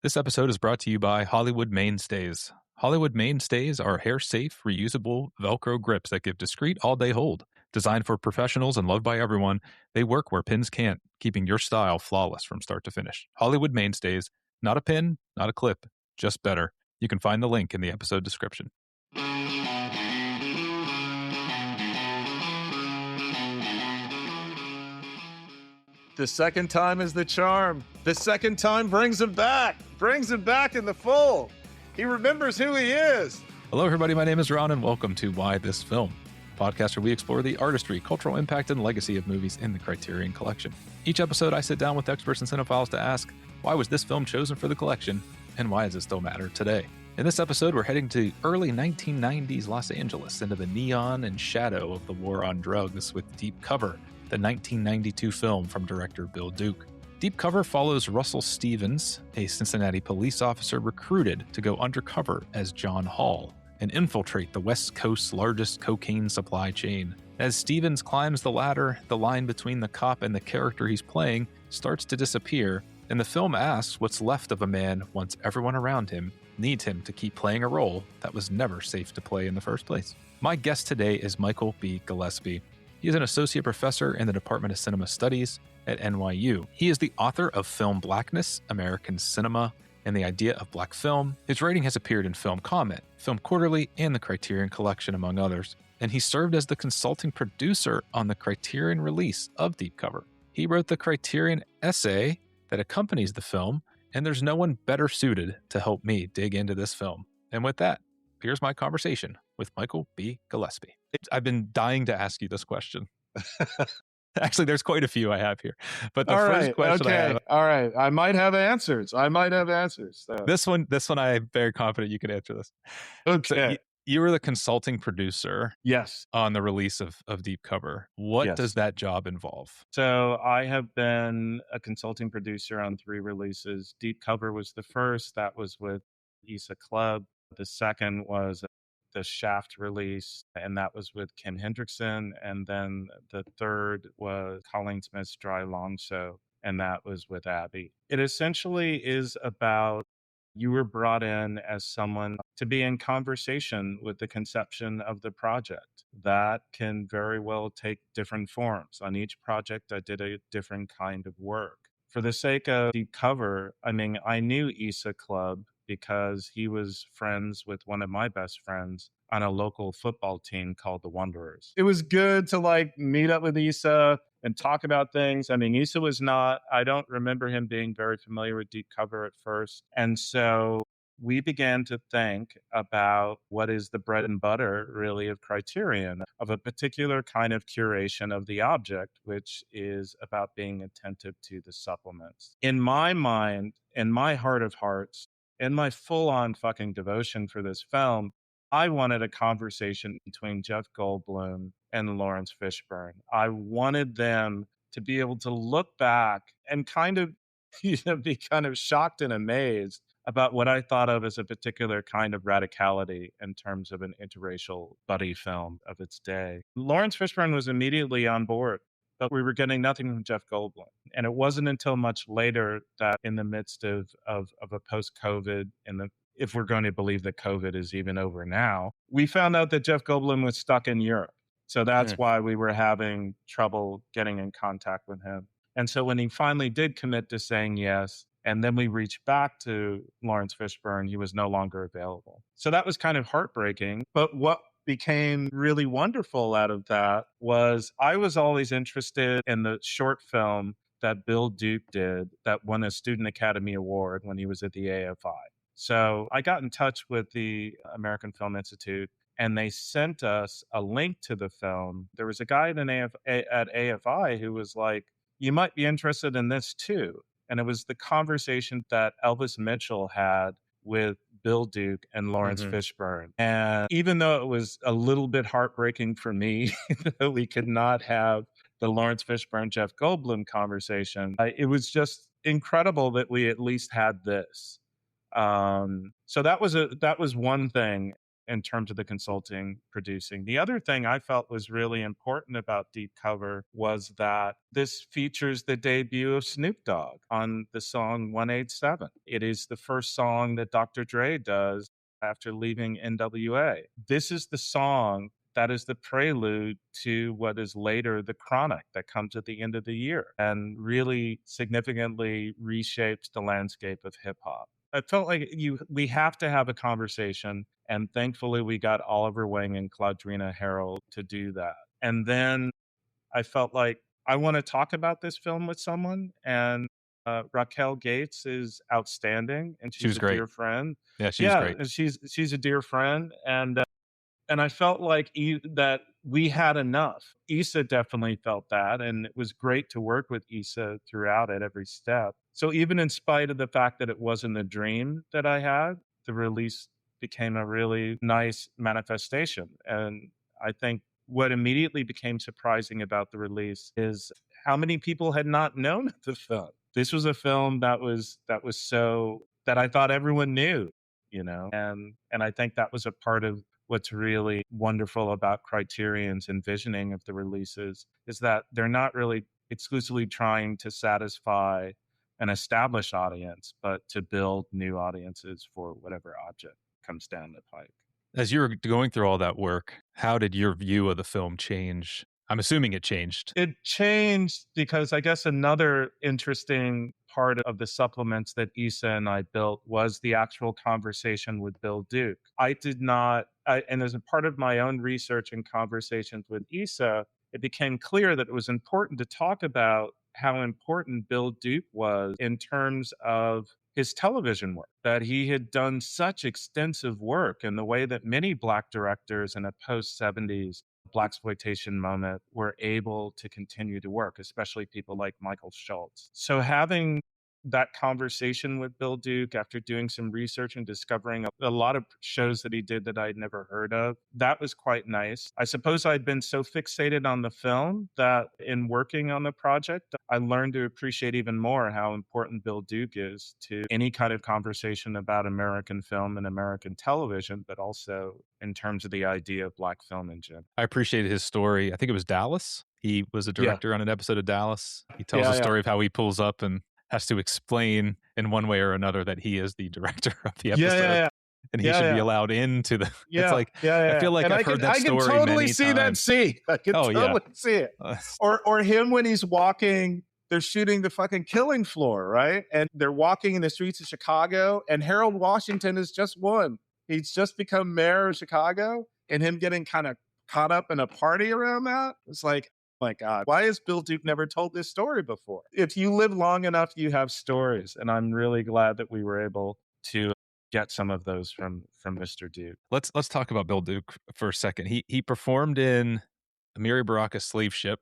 This episode is brought to you by Hollywood Mainstays. Hollywood Mainstays are hair-safe, reusable Velcro grips that give discreet all-day hold. Designed for professionals and loved by everyone, they work where pins can't, keeping your style flawless from start to finish. Hollywood Mainstays, not a pin, not a clip, just better. You can find the link in the episode description. The second time is the charm. The second time brings him back in the full. He remembers who he is. Hello, everybody. My name is Ron, and welcome to Why This Film, a podcast where we explore the artistry, cultural impact, and legacy of movies in the Criterion Collection. Each episode, I sit down with experts and cinephiles to ask, why was this film chosen for the collection, and why does it still matter today? In this episode, we're heading to early 1990s Los Angeles, into the neon and shadow of the war on drugs with Deep Cover, the 1992 film from director Bill Duke. Deep Cover follows Russell Stevens, a Cincinnati police officer recruited to go undercover as John Hall and infiltrate the West Coast's largest cocaine supply chain. As Stevens climbs the ladder, the line between the cop and the character he's playing starts to disappear, and the film asks what's left of a man once everyone around him needs him to keep playing a role that was never safe to play in the first place. My guest today is Michael B. Gillespie. He is an associate professor in the Department of Cinema Studies at NYU. He is the author of Film Blackness, American Cinema, and the Idea of Black Film. His writing has appeared in Film Comment, Film Quarterly, and the Criterion Collection, among others. And he served as the consulting producer on the Criterion release of Deep Cover. He wrote the Criterion essay that accompanies the film, and there's no one better suited to help me dig into this film. And with that, here's my conversation with Michael B. Gillespie. I've been dying to ask you this question. Actually, there's quite a few I have here. But the first question I have... All right. I might have answers. So. This one, I'm very confident you can answer this. Okay. So you were the consulting producer. Yes. On the release of Deep Cover. What does that job involve? So I have been a consulting producer on 3 releases. Deep Cover was the first. That was with Issa Club. The second was the Shaft release, and that was with Kim Hendrickson. And then the third was Colleen Smith's Dry Long Show, and that was with Abby. It essentially is about you were brought in as someone to be in conversation with the conception of the project. That can very well take different forms. On each project, I did a different kind of work. For the sake of Deep Cover, I knew Issa Club because he was friends with one of my best friends on a local football team called the Wanderers. It was good to meet up with Issa and talk about things. Issa was not, I don't remember him being very familiar with Deep Cover at first. And so we began to think about what is the bread and butter really of Criterion, of a particular kind of curation of the object, which is about being attentive to the supplements. In my mind, in my heart of hearts, in my full-on fucking devotion for this film, I wanted a conversation between Jeff Goldblum and Lawrence Fishburne. I wanted them to be able to look back and kind of, be kind of shocked and amazed about what I thought of as a particular kind of radicality in terms of an interracial buddy film of its day. Lawrence Fishburne was immediately on board, but we were getting nothing from Jeff Goldblum. And it wasn't until much later that in the midst of a post-COVID, if we're going to believe that COVID is even over now, we found out that Jeff Goldblum was stuck in Europe. So that's why we were having trouble getting in contact with him. And so when he finally did commit to saying yes, and then we reached back to Lawrence Fishburne, he was no longer available. So that was kind of heartbreaking. But what became really wonderful out of that was I was always interested in the short film that Bill Duke did that won a Student Academy Award when he was at the AFI. So I got in touch with the American Film Institute, and they sent us a link to the film. There was a guy at AFI who was like, you might be interested in this too. And it was the conversation that Elvis Mitchell had with Bill Duke and Lawrence Fishburne. And even though it was a little bit heartbreaking for me that we could not have the Lawrence Fishburne, Jeff Goldblum conversation, it was just incredible that we at least had this. So that was one thing. in terms of the consulting producing. The other thing I felt was really important about Deep Cover was that this features the debut of Snoop Dogg on the song 187. It is the first song that Dr. Dre does after leaving NWA. This is the song that is the prelude to what is later the Chronic that comes at the end of the year and really significantly reshapes the landscape of hip hop. I felt like we have to have a conversation, and thankfully we got Oliver Wing and Claudrina Harold to do that. And then I felt like I want to talk about this film with someone, and Raquel Gates is outstanding, and She she's was a great. dear friend. Yeah, she was Yeah, great. and she's a dear friend, and I felt like that we had enough. Issa definitely felt that, and it was great to work with Issa throughout at every step. So even in spite of the fact that it wasn't a dream that I had, the release became a really nice manifestation. And I think what immediately became surprising about the release is how many people had not known the film. This was a film that I thought everyone knew, and I think that was a part of what's really wonderful about Criterion's envisioning of the releases is that they're not really exclusively trying to satisfy an established audience, but to build new audiences for whatever object comes down the pike. As you were going through all that work, how did your view of the film change? I'm assuming it changed. It changed because I guess another interesting part of the supplements that Issa and I built was the actual conversation with Bill Duke. And as a part of my own research and conversations with Issa, it became clear that it was important to talk about how important Bill Duke was in terms of his television work, that he had done such extensive work in the way that many Black directors in a post 70s Blaxploitation moment were able to continue to work, especially people like Michael Schultz. So having that conversation with Bill Duke after doing some research and discovering a lot of shows that he did that I'd never heard of, that was quite nice. I suppose I'd been so fixated on the film that in working on the project, I learned to appreciate even more how important Bill Duke is to any kind of conversation about American film and American television, but also in terms of the idea of Black film in general. I appreciated his story. I think it was Dallas. He was a director on an episode of Dallas. He tells the story of how he pulls up and has to explain in one way or another that he is the director of the episode. And he should be allowed into the. It's like I feel like I've heard that story I can totally many see times. that scene. I can totally see it. Or him when he's walking. They're shooting the fucking Killing Floor, right? And they're walking in the streets of Chicago, and Harold Washington has just won. He's just become mayor of Chicago, and him getting kind of caught up in a party around that. It's like, my God, why has Bill Duke never told this story before? If you live long enough, you have stories. And I'm really glad that we were able to get some of those from Mr. Duke. Let's talk about Bill Duke for a second. He performed in Amiri Baraka's Slave Ship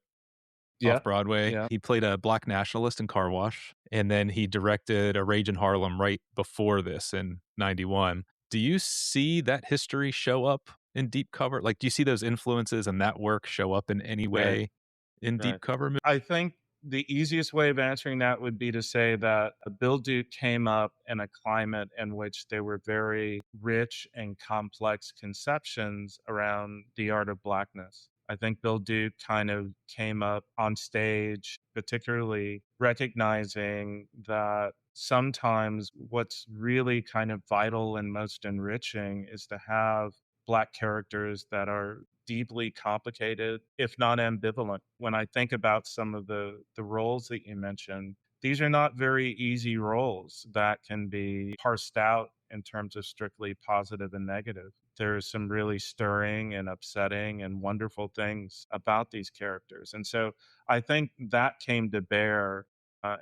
off Broadway. Yeah. He played a Black nationalist in Car Wash. And then he directed A Rage in Harlem right before this in 91. Do you see that history show up in Deep Cover? Like, do you see those influences and that work show up in any way in Deep Cover? I think the easiest way of answering that would be to say that Bill Duke came up in a climate in which there were very rich and complex conceptions around the art of Blackness. I think Bill Duke kind of came up on stage, particularly recognizing that sometimes what's really kind of vital and most enriching is to have Black characters that are deeply complicated, if not ambivalent. When I think about some of the roles that you mentioned, these are not very easy roles that can be parsed out in terms of strictly positive and negative. There's some really stirring and upsetting and wonderful things about these characters. And so I think that came to bear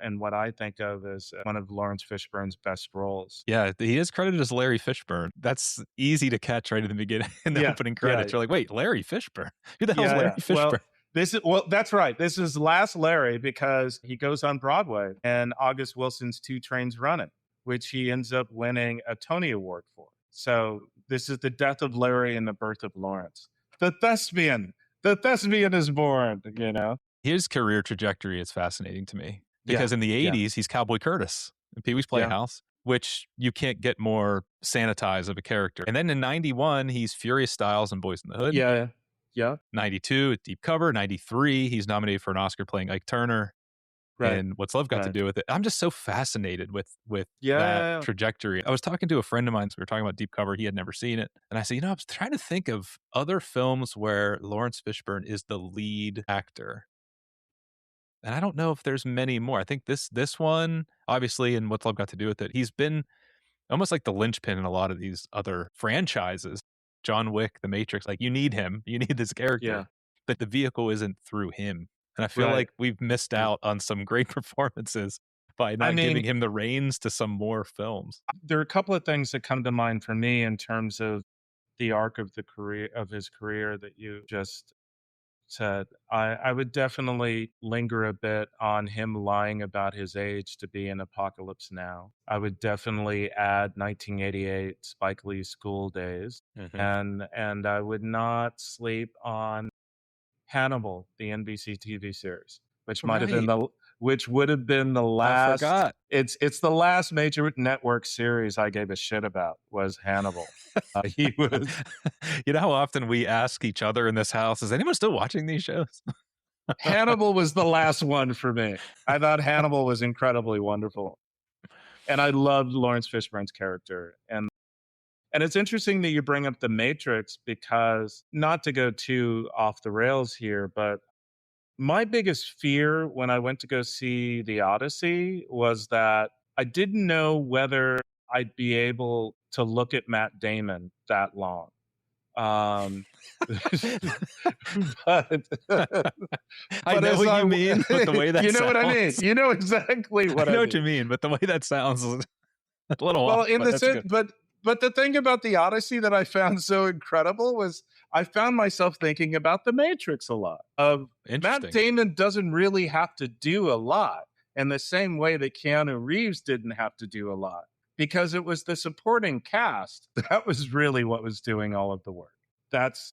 in what I think of as one of Lawrence Fishburne's best roles. Yeah, he is credited as Larry Fishburne. That's easy to catch right in the beginning, in the opening credits. You're like, wait, Larry Fishburne? Who the hell's Larry Fishburne? That's right. This is Last Larry because he goes on Broadway and August Wilson's Two Trains Running, which he ends up winning a Tony Award for. So this is the death of Larry and the birth of Lawrence. The thespian is born, His career trajectory is fascinating to me because in the 80s, he's Cowboy Curtis in Pee-wee's Playhouse. which you can't get more sanitized of a character. And then in 91, he's Furious Styles in Boys in the Hood. Yeah. Yeah. 92, it's Deep Cover. 93, he's nominated for an Oscar playing Ike Turner. Right. And What's Love Got to Right. Do with It? I'm just so fascinated with Yeah. that Yeah. trajectory. I was talking to a friend of mine, so we were talking about Deep Cover. He had never seen it. And I said, I was trying to think of other films where Lawrence Fishburne is the lead actor. And I don't know if there's many more. I think this one, obviously, and What's Love Got to Do with It, he's been almost like the linchpin in a lot of these other franchises. John Wick, The Matrix, like you need him. You need this character. Yeah. But the vehicle isn't through him. And I feel Right. like we've missed Right. out on some great performances by I not giving mean, him the reins to some more films. there are a couple of things that come to mind for me in terms of the arc of his career that you just said. I would definitely linger a bit on him lying about his age to be in Apocalypse Now. I would definitely add 1988 Spike Lee's School Days, and I would not sleep on Hannibal, the NBC TV series, which might have been Right. which would have been the I last. forgot. It's the last major network series I gave a shit about was Hannibal. He was You know how often we ask each other in this house, is anyone still watching these shows? Hannibal was the last one for me. I thought Hannibal was incredibly wonderful, and I loved Lawrence Fishburne's character. And it's interesting that you bring up The Matrix because, not to go too off the rails here, but my biggest fear when I went to go see The Odyssey was that I didn't know whether I'd be able to look at Matt Damon that long. Um, but I know as what you mean, but the way that you know what I mean. sounds. You know exactly what I I know mean. what you mean, but the way that sounds is a little Well, off, in but the that's sense, good. but the thing about the Odyssey that I found so incredible was I found myself thinking about the Matrix a lot. Matt Interesting. Damon doesn't really have to do a lot in the same way that Keanu Reeves didn't have to do a lot because it was the supporting cast that was really what was doing all of the work. That's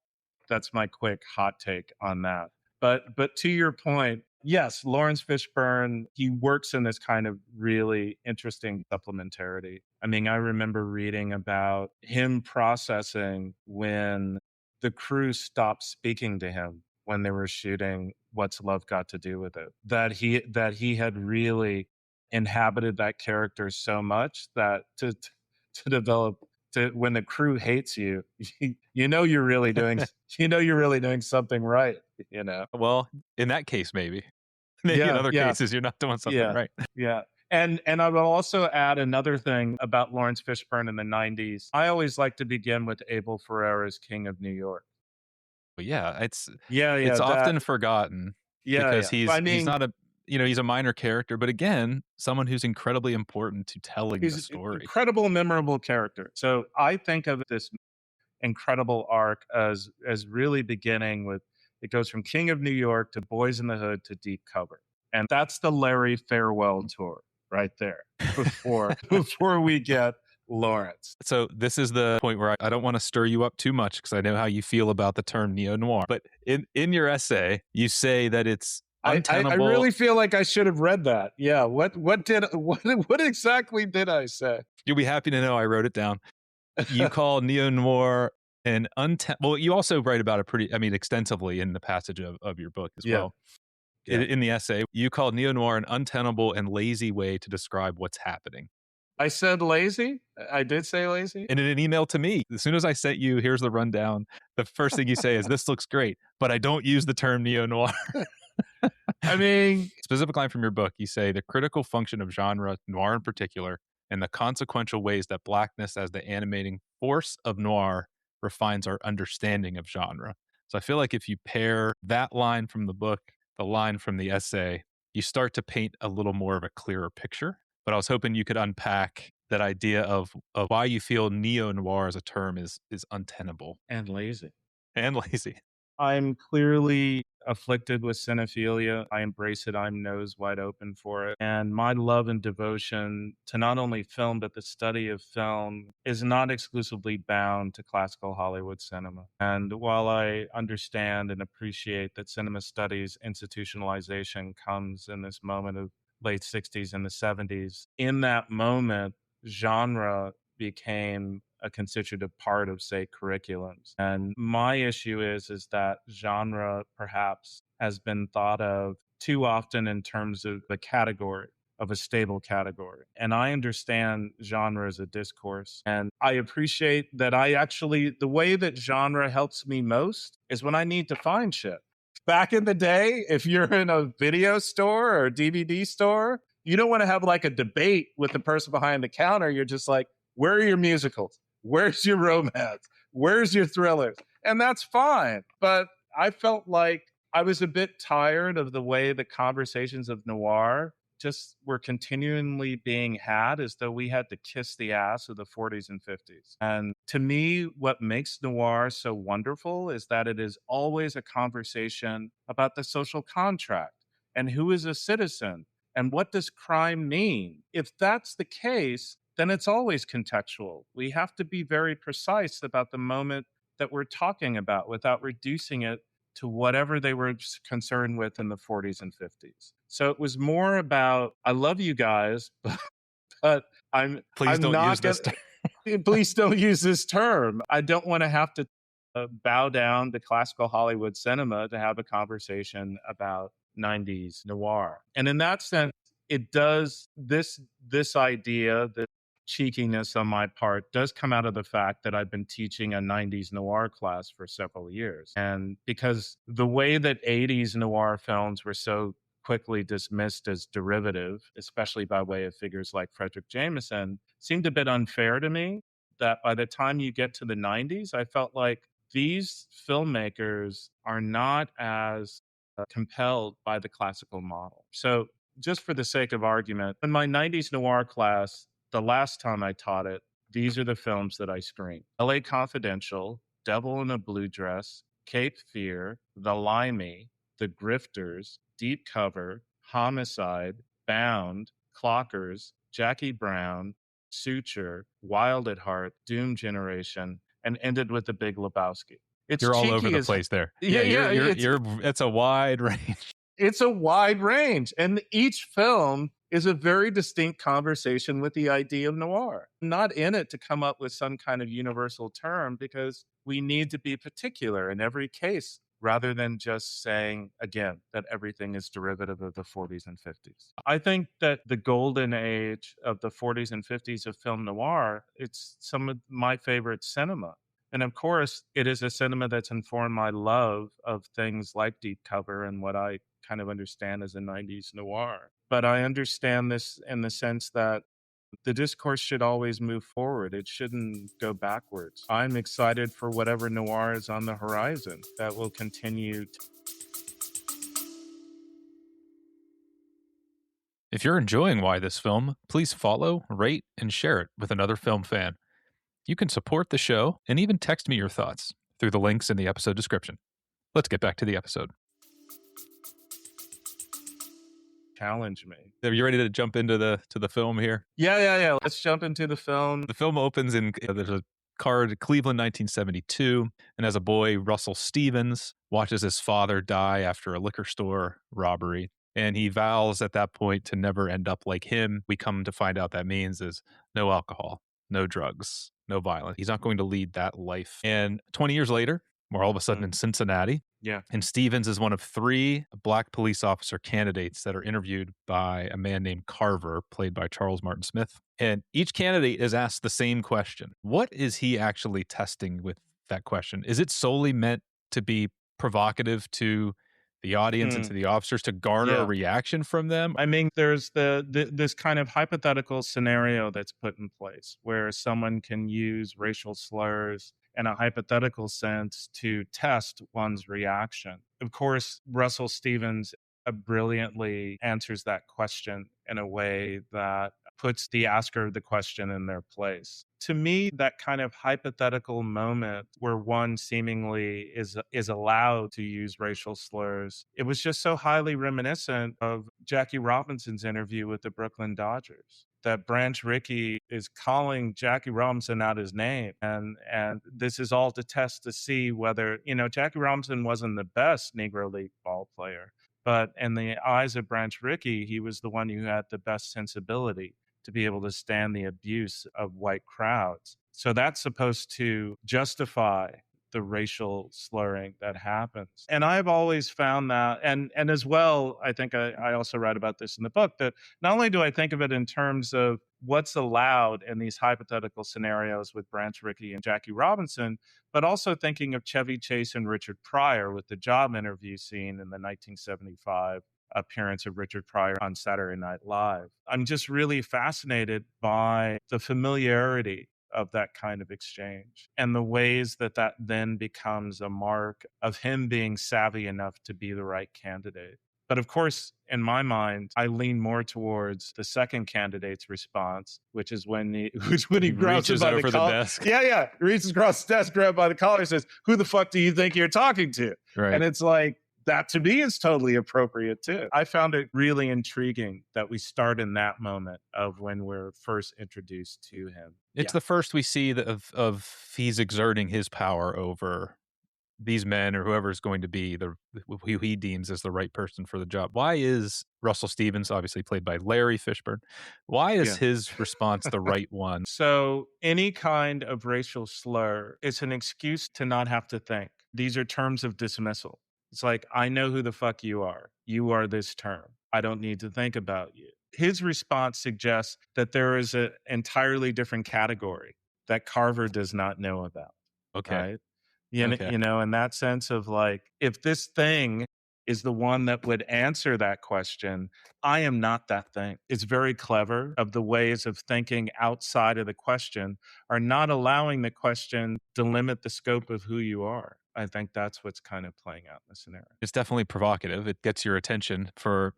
my quick hot take on that. But to your point, yes, Lawrence Fishburne, he works in this kind of really interesting supplementarity. I mean, I remember reading about him processing when the crew stopped speaking to him when they were shooting What's Love Got to Do with It. That he had really inhabited that character so much that to develop to when the crew hates you, you know you're really doing something right, you know. Well, in that case, maybe. Maybe in other cases, you're not doing something right. Yeah. And I will also add another thing about Lawrence Fishburne in the 90s. I always like to begin with Abel Ferrara's King of New York. But yeah, it's That often forgotten because I he's mean, not a he's a minor character, but again, someone who's incredibly important to telling the he's an story. incredible, memorable character. So I think of this incredible arc as really beginning with it goes from King of New York to Boys in the Hood to Deep Cover. And that's the Larry farewell tour right there before we get Lawrence. So this is the point where I don't want to stir you up too much because I know how you feel about the term neo-noir. But in your essay, you say that it's untenable. I really feel like I should have read that. Yeah. What exactly did I say? You'll be happy to know I wrote it down. You call neo-noir an well, you also write about it extensively in the passage of your book as well. Yeah. In the essay, you call neo-noir an untenable and lazy way to describe what's happening. I said lazy? I did say lazy? And in an email to me, as soon as I sent you, here's the rundown, the first thing you say is, this looks great, but I don't use the term neo-noir. I mean... Specific line from your book, you say, the critical function of genre, noir in particular, and the consequential ways that blackness as the animating force of noir refines our understanding of genre. So I feel like if you pair that line from the book, the line from the essay, you start to paint a little more of a clearer picture. But I was hoping you could unpack that idea of why you feel neo-noir as a term is untenable. And lazy. And lazy. I'm clearly afflicted with cinephilia. I embrace it. I'm nose wide open for it. And my love and devotion to not only film, but the study of film is not exclusively bound to classical Hollywood cinema. And while I understand and appreciate that cinema studies institutionalization comes in this moment of late 60s and the 70s, in that moment, genre became a constitutive part of, say, curriculums. And my issue is that genre perhaps has been thought of too often in terms of a category, of a stable category. And I understand genre as a discourse. And I appreciate that the way that genre helps me most is when I need to find shit. Back in the day, if you're in a video store or DVD store, you don't want to have like a debate with the person behind the counter. You're just like, where are your musicals? Where's your romance? Where's your thrillers? And that's fine. But I felt like I was a bit tired of the way the conversations of noir just were continually being had as though we had to kiss the ass of the 40s and 50s. And to me, what makes noir so wonderful is that it is always a conversation about the social contract and who is a citizen and what does crime mean. If that's the case, then it's always contextual. We have to be very precise about the moment that we're talking about without reducing it to whatever they were concerned with in the 40s and 50s. So it was more about, I love you guys, but Please don't use this term. Please don't use this term. I don't want to have to bow down to classical Hollywood cinema to have a conversation about 90s noir. And in that sense, it does this idea, the cheekiness on my part does come out of the fact that I've been teaching a 90s noir class for several years. And because the way that 80s noir films were so quickly dismissed as derivative, especially by way of figures like Frederick Jameson, seemed a bit unfair to me. That by the time you get to the 90s, I felt like these filmmakers are not as compelled by the classical model. So, just for the sake of argument, in my 90s noir class, the last time I taught it, these are the films that I screened: LA Confidential, Devil in a Blue Dress, Cape Fear, The Limey, The Grifters, Deep Cover, Homicide, Bound, Clockers, Jackie Brown, Suture, Wild at Heart, Doom Generation, and ended with The Big Lebowski. You're all over the place there. It's a wide range. It's a wide range. And each film is a very distinct conversation with the idea of noir. I'm not in it to come up with some kind of universal term, because we need to be particular in every case rather than just saying, again, that everything is derivative of the 40s and 50s. I think that the golden age of the 40s and 50s of film noir, it's some of my favorite cinema. And of course, it is a cinema that's informed my love of things like Deep Cover and what I kind of understand as a 90s noir. But I understand this in the sense that the discourse should always move forward. It shouldn't go backwards. I'm excited for whatever noir is on the horizon that will continue. If you're enjoying Why This Film, please follow, rate, and share it with another film fan. You can support the show and even text me your thoughts through the links in the episode description. Let's get back to the episode. Challenge me. Are you ready to jump into the film here? Yeah. Let's jump into the film. The film opens in there's a card, Cleveland, 1972, and as a boy, Russell Stevens watches his father die after a liquor store robbery, and he vows at that point to never end up like him. We come to find out that means is no alcohol, no drugs, no violence. He's not going to lead that life. And 20 years later, we're all of a sudden in Cincinnati. Yeah. And Stevens is one of 3 black police officer candidates that are interviewed by a man named Carver, played by Charles Martin Smith. And each candidate is asked the same question. What is he actually testing with that question? Is it solely meant to be provocative to the audience and to the officers to garner a reaction from them? I mean, there's this kind of hypothetical scenario that's put in place where someone can use racial slurs in a hypothetical sense to test one's reaction. Of course, Russell Stevens brilliantly answers that question in a way that puts the asker of the question in their place. To me, that kind of hypothetical moment where one seemingly is allowed to use racial slurs, it was just so highly reminiscent of Jackie Robinson's interview with the Brooklyn Dodgers. That Branch Rickey is calling Jackie Robinson out his name. And this is all to test to see whether, Jackie Robinson wasn't the best Negro League ball player, but in the eyes of Branch Rickey, he was the one who had the best sensibility. to be able to stand the abuse of white crowds. So that's supposed to justify the racial slurring that happens. And I've always found that, and as well, I think I also write about this in the book, that not only do I think of it in terms of what's allowed in these hypothetical scenarios with Branch Rickey and Jackie Robinson, but also thinking of Chevy Chase and Richard Pryor with the job interview scene in the 1975 appearance of Richard Pryor on Saturday Night Live. I'm just really fascinated by the familiarity of that kind of exchange and the ways that that then becomes a mark of him being savvy enough to be the right candidate. But of course, in my mind, I lean more towards the second candidate's response, which is when he grabs him by the collar. Desk. Yeah. He reaches across the desk, grabbed by the collar, and says, "Who the fuck do you think you're talking to?" Right. And it's like, that to me is totally appropriate too. I found it really intriguing that we start in that moment of when we're first introduced to him. It's the first we see of he's exerting his power over these men or whoever's going to be who he deems as the right person for the job. Why is Russell Stevens, obviously played by Larry Fishburne, why is his response the right one? So any kind of racial slur is an excuse to not have to think. These are terms of dismissal. It's like, I know who the fuck you are. You are this term. I don't need to think about you. His response suggests that there is an entirely different category that Carver does not know about. Okay. Right? You know, in that sense of like, if this thing is the one that would answer that question, I am not that thing. It's very clever of the ways of thinking outside of the question are not allowing the question to limit the scope of who you are. I think that's what's kind of playing out in the scenario. It's definitely provocative. It gets your attention for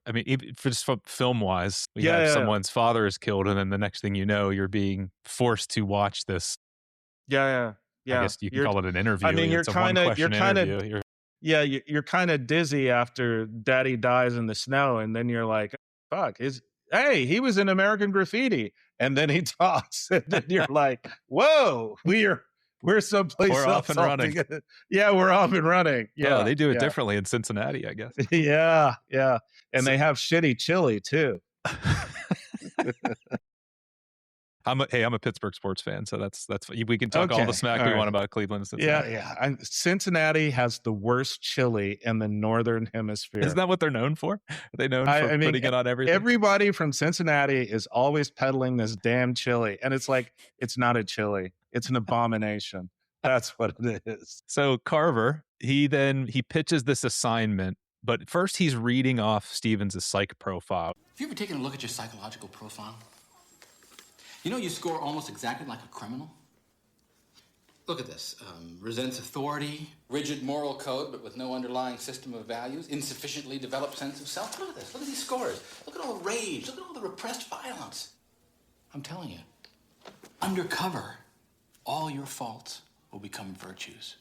just film-wise. We have someone's father is killed, and then the next thing you know, you're being forced to watch this. Yeah. I guess you can call it an interview. I mean, you're kind of dizzy after Daddy dies in the snow, and then you're like, "Fuck, hey, he was in American Graffiti," and then he talks, and then you're like, "Whoa, we're someplace we're else off and running." Yeah, we're off and running. Yeah, they do it differently in Cincinnati, I guess. Yeah, and they have shitty chili too. I'm a Pittsburgh sports fan, so that's we can talk all the smack we want about Cleveland and Cincinnati. Yeah. Cincinnati has the worst chili in the northern hemisphere. Isn't that what they're known for? Are they known for putting it on everything? Everybody from Cincinnati is always peddling this damn chili, and it's like, it's not a chili, it's an abomination. That's what it is. So Carver, he pitches this assignment, but first he's reading off Stevens' psych profile. Have you ever taken a look at your psychological profile? You know you score almost exactly like a criminal? Look at this. Resents authority, rigid moral code, but with no underlying system of values, insufficiently developed sense of self. Look at this. Look at these scores. Look at all the rage. Look at all the repressed violence. I'm telling you, undercover, all your faults will become virtues.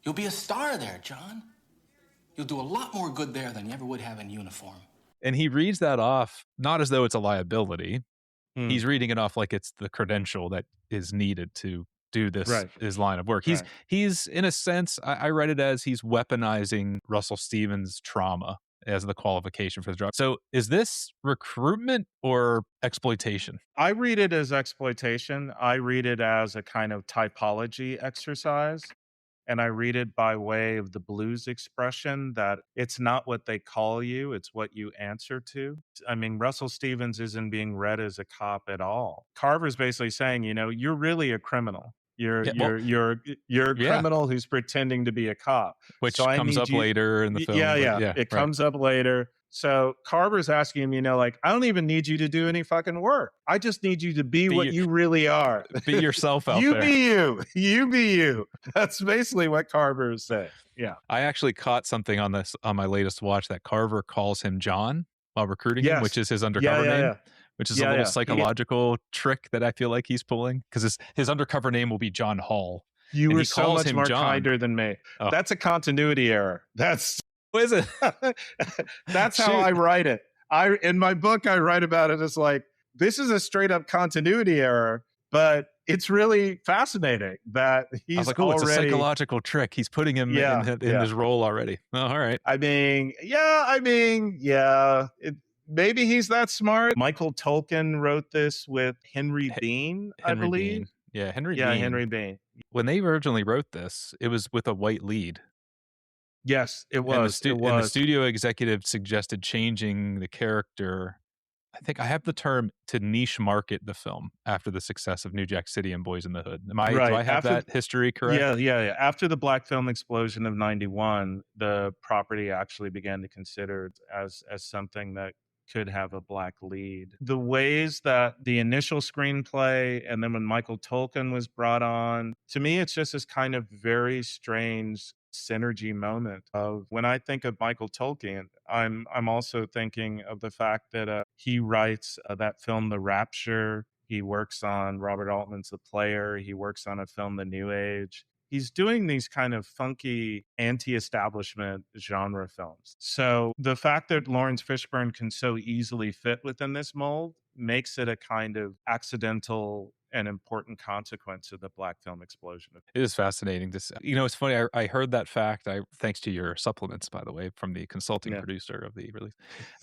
You'll be a star there, John. You'll do a lot more good there than you ever would have in uniform. And he reads that off, not as though it's a liability. He's reading it off like it's the credential that is needed to do this his line of work. He's in a sense, I read it as he's weaponizing Russell Stevens' trauma as the qualification for the job. So is this recruitment or exploitation? I read it as exploitation. I read it as a kind of typology exercise. And I read it by way of the blues expression that it's not what they call you, it's what you answer to. I mean, Russell Stevens isn't being read as a cop at all. Carver's basically saying, you're really a criminal. You're a criminal who's pretending to be a cop. Which comes up later in the film. It comes up later. So Carver's asking him, I don't even need you to do any fucking work. I just need you to be what you really are. Be yourself out there. You be you. That's basically what Carver is saying. Yeah. I actually caught something on my latest watch that Carver calls him John while recruiting him, which is his undercover name. Which is a little psychological trick that I feel like he's pulling, because his undercover name will be John Hall. You were so much more kinder than me. Oh. That's a continuity error. What is it? That's how I write it. In my book, I write about it as like, this is a straight up continuity error, but it's really fascinating that he's it's a psychological trick. He's putting him in his role already. Oh, all right. maybe he's that smart. Michael Tolkien wrote this with Henry Bean, I Henry believe. Bean. Yeah, Henry Yeah, Bean. Henry Bean. When they originally wrote this, it was with a white lead. Yes, it And was. and the studio executive suggested changing the character. I think I have the term to niche market the film after the success of New Jack City and Boys in the Hood. Do I have that history correct? Yeah. After the black film explosion of 91, the property actually began to consider it as something that could have a black lead. The ways that the initial screenplay and then when Michael Tolkien was brought on, to me, it's just this kind of very strange synergy moment of when I think of Michael Tolkien, I'm also thinking of the fact that he writes that film, The Rapture. He works on Robert Altman's The Player. He works on a film, The New Age. He's doing these kind of funky anti-establishment genre films. So the fact that Lawrence Fishburne can so easily fit within this mold makes it a kind of accidental and important consequence of the black film explosion. It is fascinating to see. It's funny. I heard that fact. Thanks to your supplements, by the way, from the consulting producer of the release.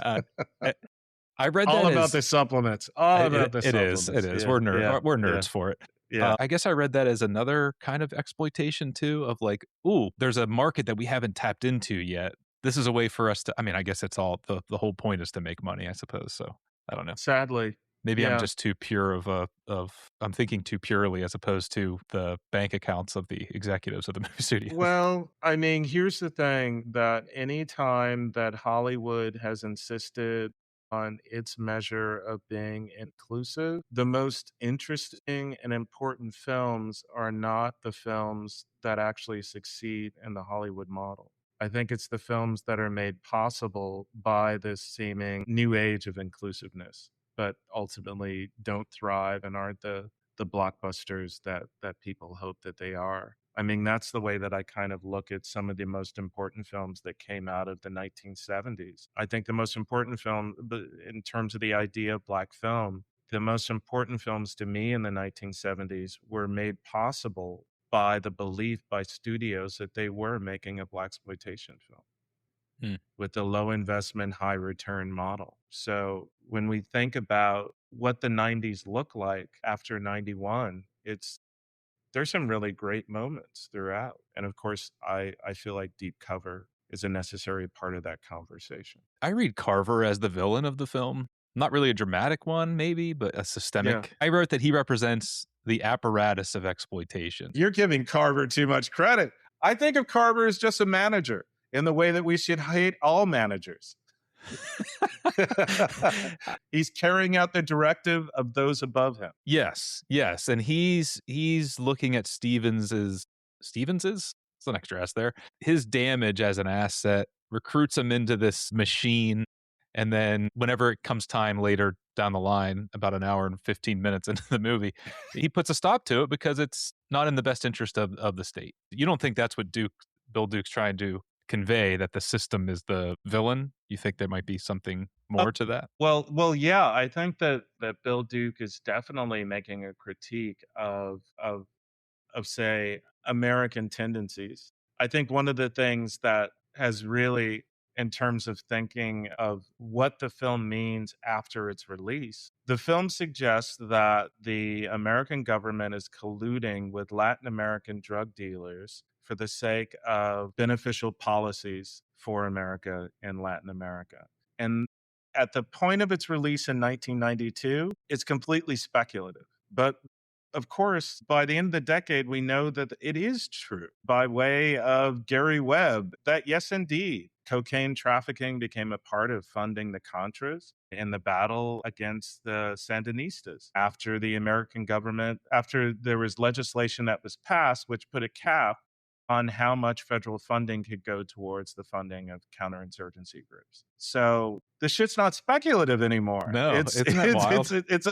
I read all that about the supplements. All about the supplements. It is. Yeah, We're nerds for it. Yeah. I guess I read that as another kind of exploitation too, of like, ooh, there's a market that we haven't tapped into yet. This is a way for us to. I mean, I guess it's all the whole point is to make money, I suppose. So I don't know. Sadly. Maybe I'm just too pure I'm thinking too purely as opposed to the bank accounts of the executives of the movie studios. Well, I mean, here's the thing that any time that Hollywood has insisted on its measure of being inclusive, the most interesting and important films are not the films that actually succeed in the Hollywood model. I think it's the films that are made possible by this seeming new age of inclusiveness, but ultimately don't thrive and aren't the blockbusters that people hope that they are. I mean, that's the way that I kind of look at some of the most important films that came out of the 1970s. I think the most important film, in terms of the idea of black film, the most important films to me in the 1970s were made possible by the belief by studios that they were making a blaxploitation film with the low investment, high return model. So when we think about what the 90s look like after 91, there's some really great moments throughout. And of course, I feel like Deep Cover is a necessary part of that conversation. I read Carver as the villain of the film. Not really a dramatic one, maybe, but a systemic. Yeah. I wrote that he represents the apparatus of exploitation. You're giving Carver too much credit. I think of Carver as just a manager in the way that we should hate all managers. He's carrying out the directive of those above him. Yes. And he's looking at Stevens's it's an extra S there. His damage as an asset recruits him into this machine. And then whenever it comes time later down the line, about an hour and 15 minutes into the movie, he puts a stop to it because it's not in the best interest of the state. You don't think that's what Bill Duke's trying to convey, that the system is the villain? You think there might be something more to that? Well, yeah. I think that Bill Duke is definitely making a critique of say American tendencies. I think one of the things that has really, in terms of thinking of what the film means after its release, the film suggests that the American government is colluding with Latin American drug dealers for the sake of beneficial policies for America and Latin America. And at the point of its release in 1992, it's completely speculative. But of course, by the end of the decade, we know that it is true by way of Gary Webb that, yes, indeed, cocaine trafficking became a part of funding the Contras in the battle against the Sandinistas after the American government, after there was legislation that was passed, which put a cap on how much federal funding could go towards the funding of counterinsurgency groups. So the shit's not speculative anymore. No, isn't that wild? It's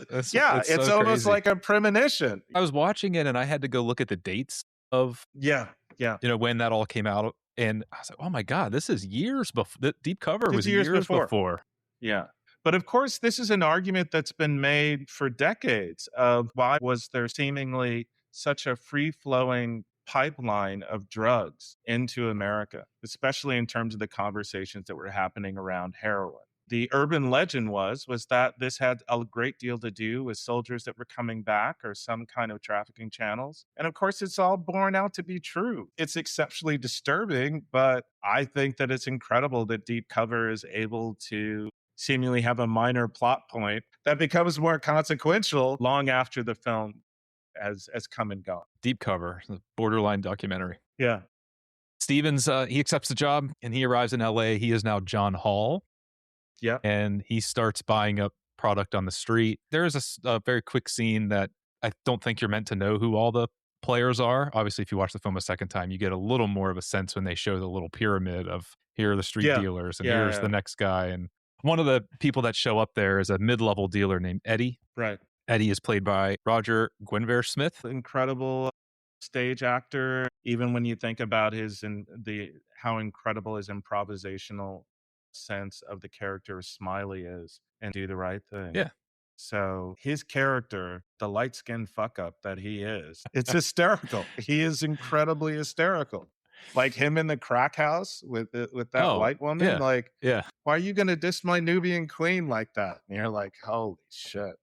almost crazy. Like a premonition. I was watching it and I had to go look at the dates of when that all came out, and I was like, oh my God, this is years before. The Deep Cover was years before. Yeah. But of course, this is an argument that's been made for decades of why was there seemingly such a free-flowing pipeline of drugs into America, especially in terms of the conversations that were happening around heroin. The urban legend was that this had a great deal to do with soldiers that were coming back or some kind of trafficking channels. And of course, it's all borne out to be true. It's exceptionally disturbing, but I think that it's incredible that Deep Cover is able to seemingly have a minor plot point that becomes more consequential long after the film has come and gone. Deep Cover, the borderline documentary. Yeah. Stevens, he accepts the job and he arrives in LA. He is now John Hall. Yeah. And he starts buying up product on the street. There's a very quick scene that I don't think you're meant to know who all the players are. Obviously, if you watch the film a second time, you get a little more of a sense when they show the little pyramid of here are the street dealers and here's the next guy. And one of the people that show up there is a mid-level dealer named Eddie. Right. Eddie is played by Roger Guenveur Smith. Incredible stage actor. Even when you think about how incredible his improvisational sense of the character Smiley is and Do the Right Thing. Yeah. So his character, the light-skinned fuck up that he is, it's hysterical. He is incredibly hysterical. Like him in the crack house with that white woman. Yeah, like, yeah. Why are you going to diss my Nubian queen like that? And you're like, holy shit.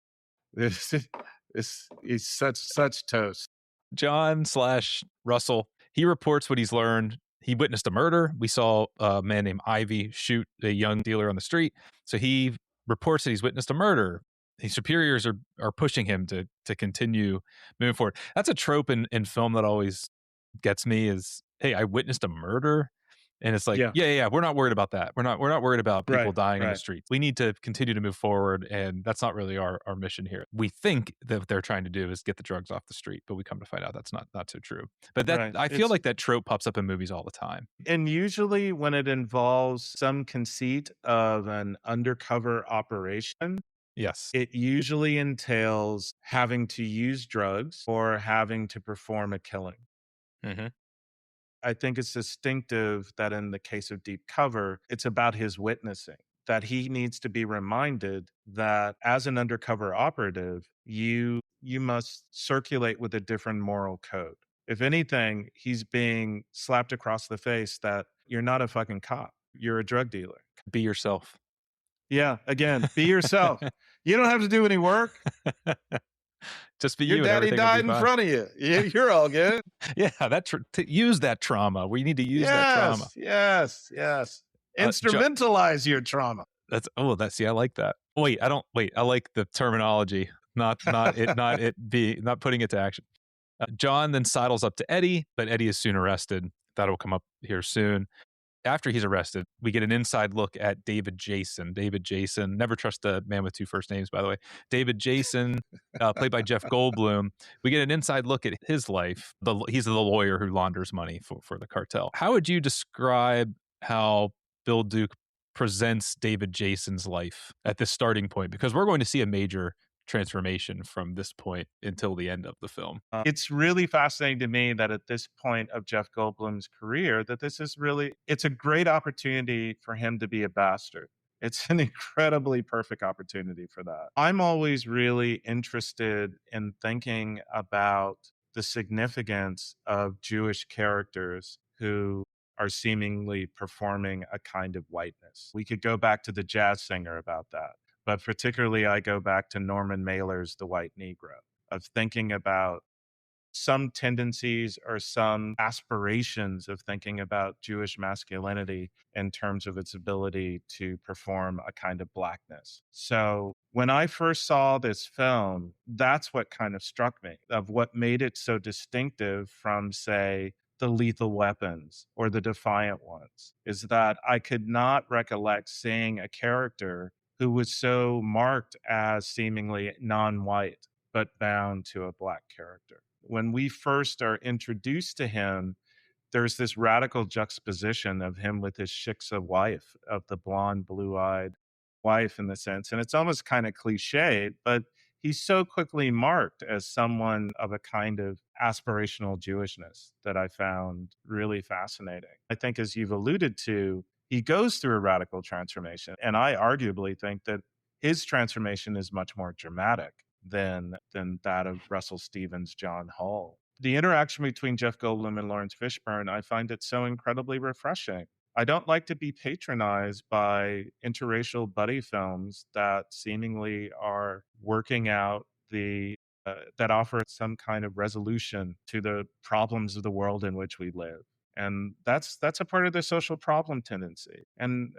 He's such toast. John/Russell, he reports what he's learned. He witnessed a murder. We saw a man named Ivy shoot a young dealer on the street. So he reports that he's witnessed a murder. His superiors are pushing him to continue moving forward. That's a trope in film that always gets me is, hey, I witnessed a murder. And it's like, yeah, we're not worried about that. We're not worried about people dying in the streets. We need to continue to move forward, and that's not really our mission here. We think that what they're trying to do is get the drugs off the street, but we come to find out that's not so true. But I feel like that trope pops up in movies all the time. And usually when it involves some conceit of an undercover operation, yes, it usually entails having to use drugs or having to perform a killing. Mm-hmm. I think it's distinctive that in the case of Deep Cover, it's about his witnessing, that he needs to be reminded that as an undercover operative, you must circulate with a different moral code. If anything, he's being slapped across the face that you're not a fucking cop. You're a drug dealer. Be yourself. Yeah, again, be yourself. You don't have to do any work. Just be you. Your daddy died in front of you. You're all good. Yeah, use that trauma. We need to use that trauma. Yes. Instrumentalize your trauma. I like that. I like the terminology, not putting it to action. John then sidles up to Eddie, but Eddie is soon arrested. That'll come up here soon. After he's arrested, we get an inside look at David Jason. David Jason, never trust a man with two first names, by the way. David Jason, played by Jeff Goldblum. We get an inside look at his life. He's the lawyer who launders money for the cartel. How would you describe how Bill Duke presents David Jason's life at this starting point? Because we're going to see a major transformation from this point until the end of the film. It's really fascinating to me that at this point of Jeff Goldblum's career, that it's a great opportunity for him to be a bastard. It's an incredibly perfect opportunity for that. I'm always really interested in thinking about the significance of Jewish characters who are seemingly performing a kind of whiteness. We could go back to the jazz singer about that. But particularly, I go back to Norman Mailer's The White Negro, of thinking about some tendencies or some aspirations of thinking about Jewish masculinity in terms of its ability to perform a kind of blackness. So when I first saw this film, that's what kind of struck me, of what made it so distinctive from, say, the Lethal Weapons or the Defiant Ones, is that I could not recollect seeing a character who was so marked as seemingly non-white, but bound to a black character. When we first are introduced to him, there's this radical juxtaposition of him with his shiksa wife, of the blonde, blue-eyed wife in the sense. And it's almost kind of cliched, but he's so quickly marked as someone of a kind of aspirational Jewishness that I found really fascinating. I think, as you've alluded to, he goes through a radical transformation. And I arguably think that his transformation is much more dramatic than that of Russell Stevens' John Hall. The interaction between Jeff Goldblum and Lawrence Fishburne, I find it so incredibly refreshing. I don't like to be patronized by interracial buddy films that seemingly are working out that offer some kind of resolution to the problems of the world in which we live. And that's a part of the social problem tendency. And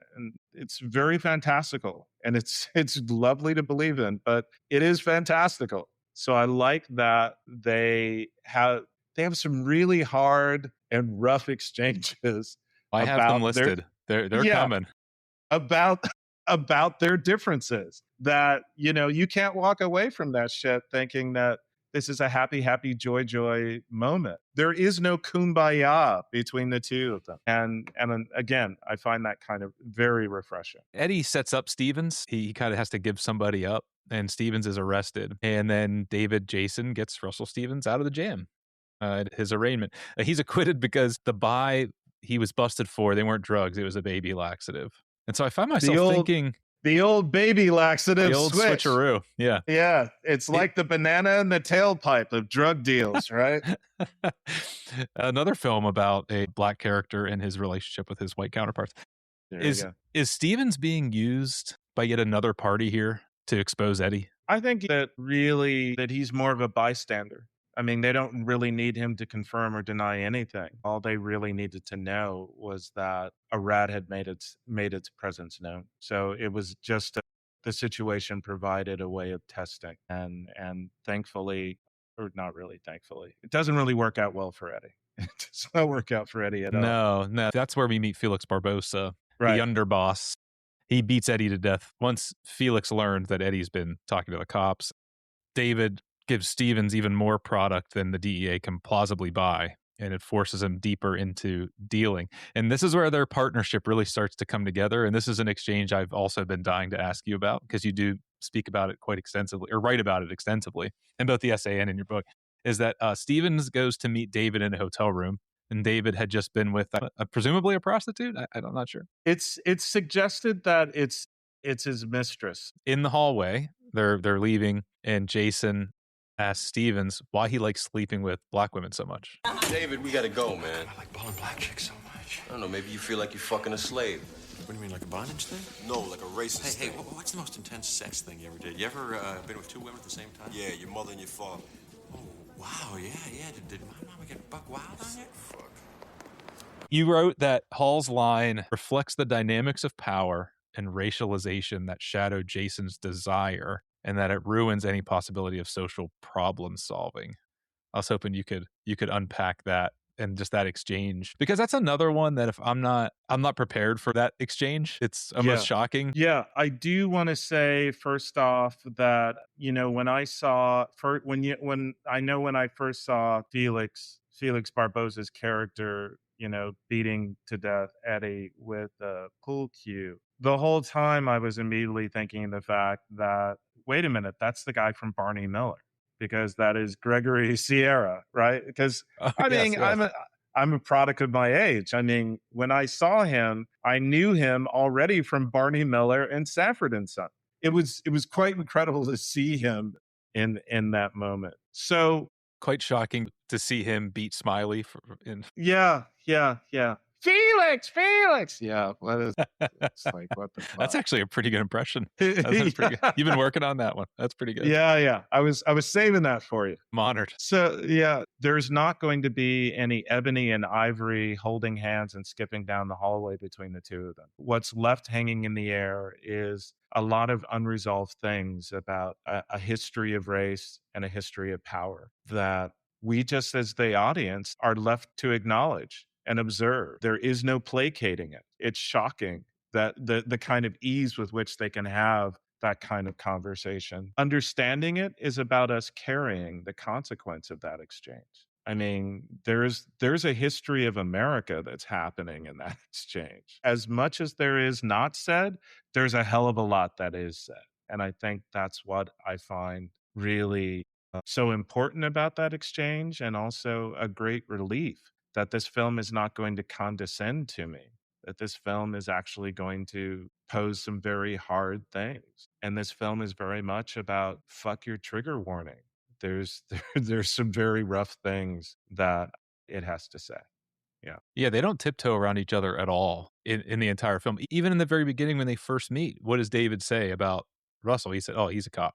it's very fantastical, and it's lovely to believe in, but it is fantastical. So I like that they have some really hard and rough exchanges I have them about their listed. They're yeah, coming. about about their differences, that you can't walk away from that shit thinking that this is a happy joy moment. There is no kumbaya between the two of them, and again, I find that kind of very refreshing. Eddie sets up Stevens. He kind of has to give somebody up, and Stevens is arrested. And then David Jason gets Russell Stevens out of the jam at his arraignment. He's acquitted because the buy he was busted for, they weren't drugs, it was a baby laxative. And so I find myself thinking, the old baby laxative the old switch. switcheroo. Yeah. Yeah. It's like the banana and the tailpipe of drug deals, right? Another film about a black character and his relationship with his white counterparts. Is Stevens being used by yet another party here to expose Eddie? I think that he's more of a bystander. I mean, they don't really need him to confirm or deny anything. All they really needed to know was that a rat had made its presence known. So it was just the situation provided a way of testing, and thankfully, or not really thankfully, it doesn't really work out well for Eddie. It does not work out for Eddie at all. No. That's where we meet Felix Barbosa, Right. the underboss. He beats Eddie to death. Once Felix learned that Eddie's been talking to the cops, David gives Stevens even more product than the DEA can plausibly buy, and it forces him deeper into dealing. And this is where their partnership really starts to come together. And this is an exchange I've also been dying to ask you about, because you do speak about it quite extensively, or write about it extensively in both the essay and in your book, is that Stevens goes to meet David in a hotel room, and David had just been with presumably a prostitute. I'm not sure. It's suggested that it's his mistress. In the hallway, they're leaving, and Jason asks Stevens why he likes sleeping with black women so much. David, we gotta go, man. I like balling black chicks so much. I don't know, maybe you feel like you're fucking a slave. What do you mean, like a bondage thing? No, like a racist Hey, thing. what's the most intense sex thing you ever did? You ever been with two women at the same time? Yeah, your mother and your father. Oh, wow, yeah. Did my mama get buck wild on you? Fuck. You wrote that Hall's line reflects the dynamics of power and racialization that shadow Jason's desire, and that it ruins any possibility of social problem solving. I was hoping you could unpack that and just that exchange, because that's another one that if I'm not prepared for that exchange. It's almost shocking. Yeah, I do want to say first off that when I first saw Felix Barbosa's character, beating to death Eddie with a pool cue, the whole time I was immediately thinking the fact that, wait a minute, that's the guy from Barney Miller, because that is Gregory Sierra, right? Because Yes. I'm a product of my age. I mean, when I saw him, I knew him already from Barney Miller and Sanford and Son. It was quite incredible to see him in that moment. So Quite shocking to see him beat Smiley yeah. Felix. Yeah, it's like, what the fuck? That's actually a pretty good impression. That's pretty good. You've been working on that one. That's pretty good. Yeah. I was saving that for you. I'm honored. So yeah, there's not going to be any Ebony and Ivory holding hands and skipping down the hallway between the two of them. What's left hanging in the air is a lot of unresolved things about a history of race and a history of power that we, just as the audience, are left to acknowledge and observe. There is no placating it. It's shocking that the kind of ease with which they can have that kind of conversation. Understanding it is about us carrying the consequence of that exchange. I mean, there's a history of America that's happening in that exchange. As much as there is not said, there's a hell of a lot that is said. And I think that's what I find really so important about that exchange, and also a great relief that this film is not going to condescend to me, that this film is actually going to pose some very hard things. And this film is very much about fuck your trigger warning. There's some very rough things that it has to say. Yeah. Yeah, they don't tiptoe around each other at all in the entire film. Even in the very beginning when they first meet, what does David say about Russell? He said, "Oh, he's a cop."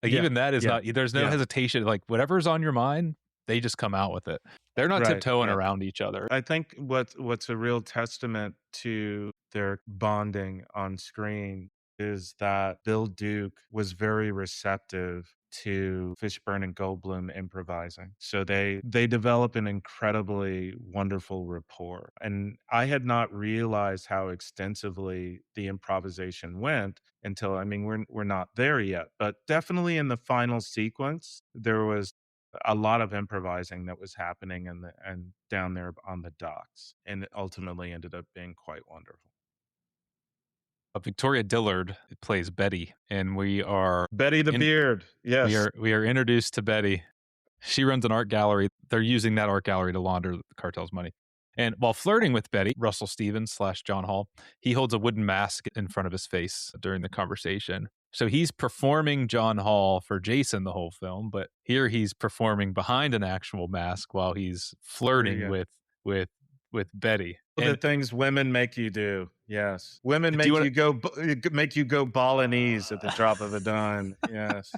Like, Yeah. even that is Yeah. not, there's no Yeah. hesitation. Like, whatever's on your mind, they just come out with it. They're not Right. tiptoeing Right. around each other. I think what's a real testament to their bonding on screen is that Bill Duke was very receptive to Fishburne and Goldblum improvising. So they develop an incredibly wonderful rapport. And I had not realized how extensively the improvisation went until, I mean, we're not there yet, but definitely in the final sequence there was a lot of improvising that was happening and down there on the docks, and it ultimately ended up being quite wonderful. Victoria Dillard plays Betty, and Betty the Beard, yes. we are introduced to Betty. She runs an art gallery. They're using that art gallery to launder the cartel's money. And while flirting with Betty, Russell Stevens / John Hall, he holds a wooden mask in front of his face during the conversation. So he's performing John Hall for Jason the whole film, but here he's performing behind an actual mask while he's flirting with Betty. The And things women make you do, yes. Women Do make you wanna- make you go Balinese at the drop of a dime, yes.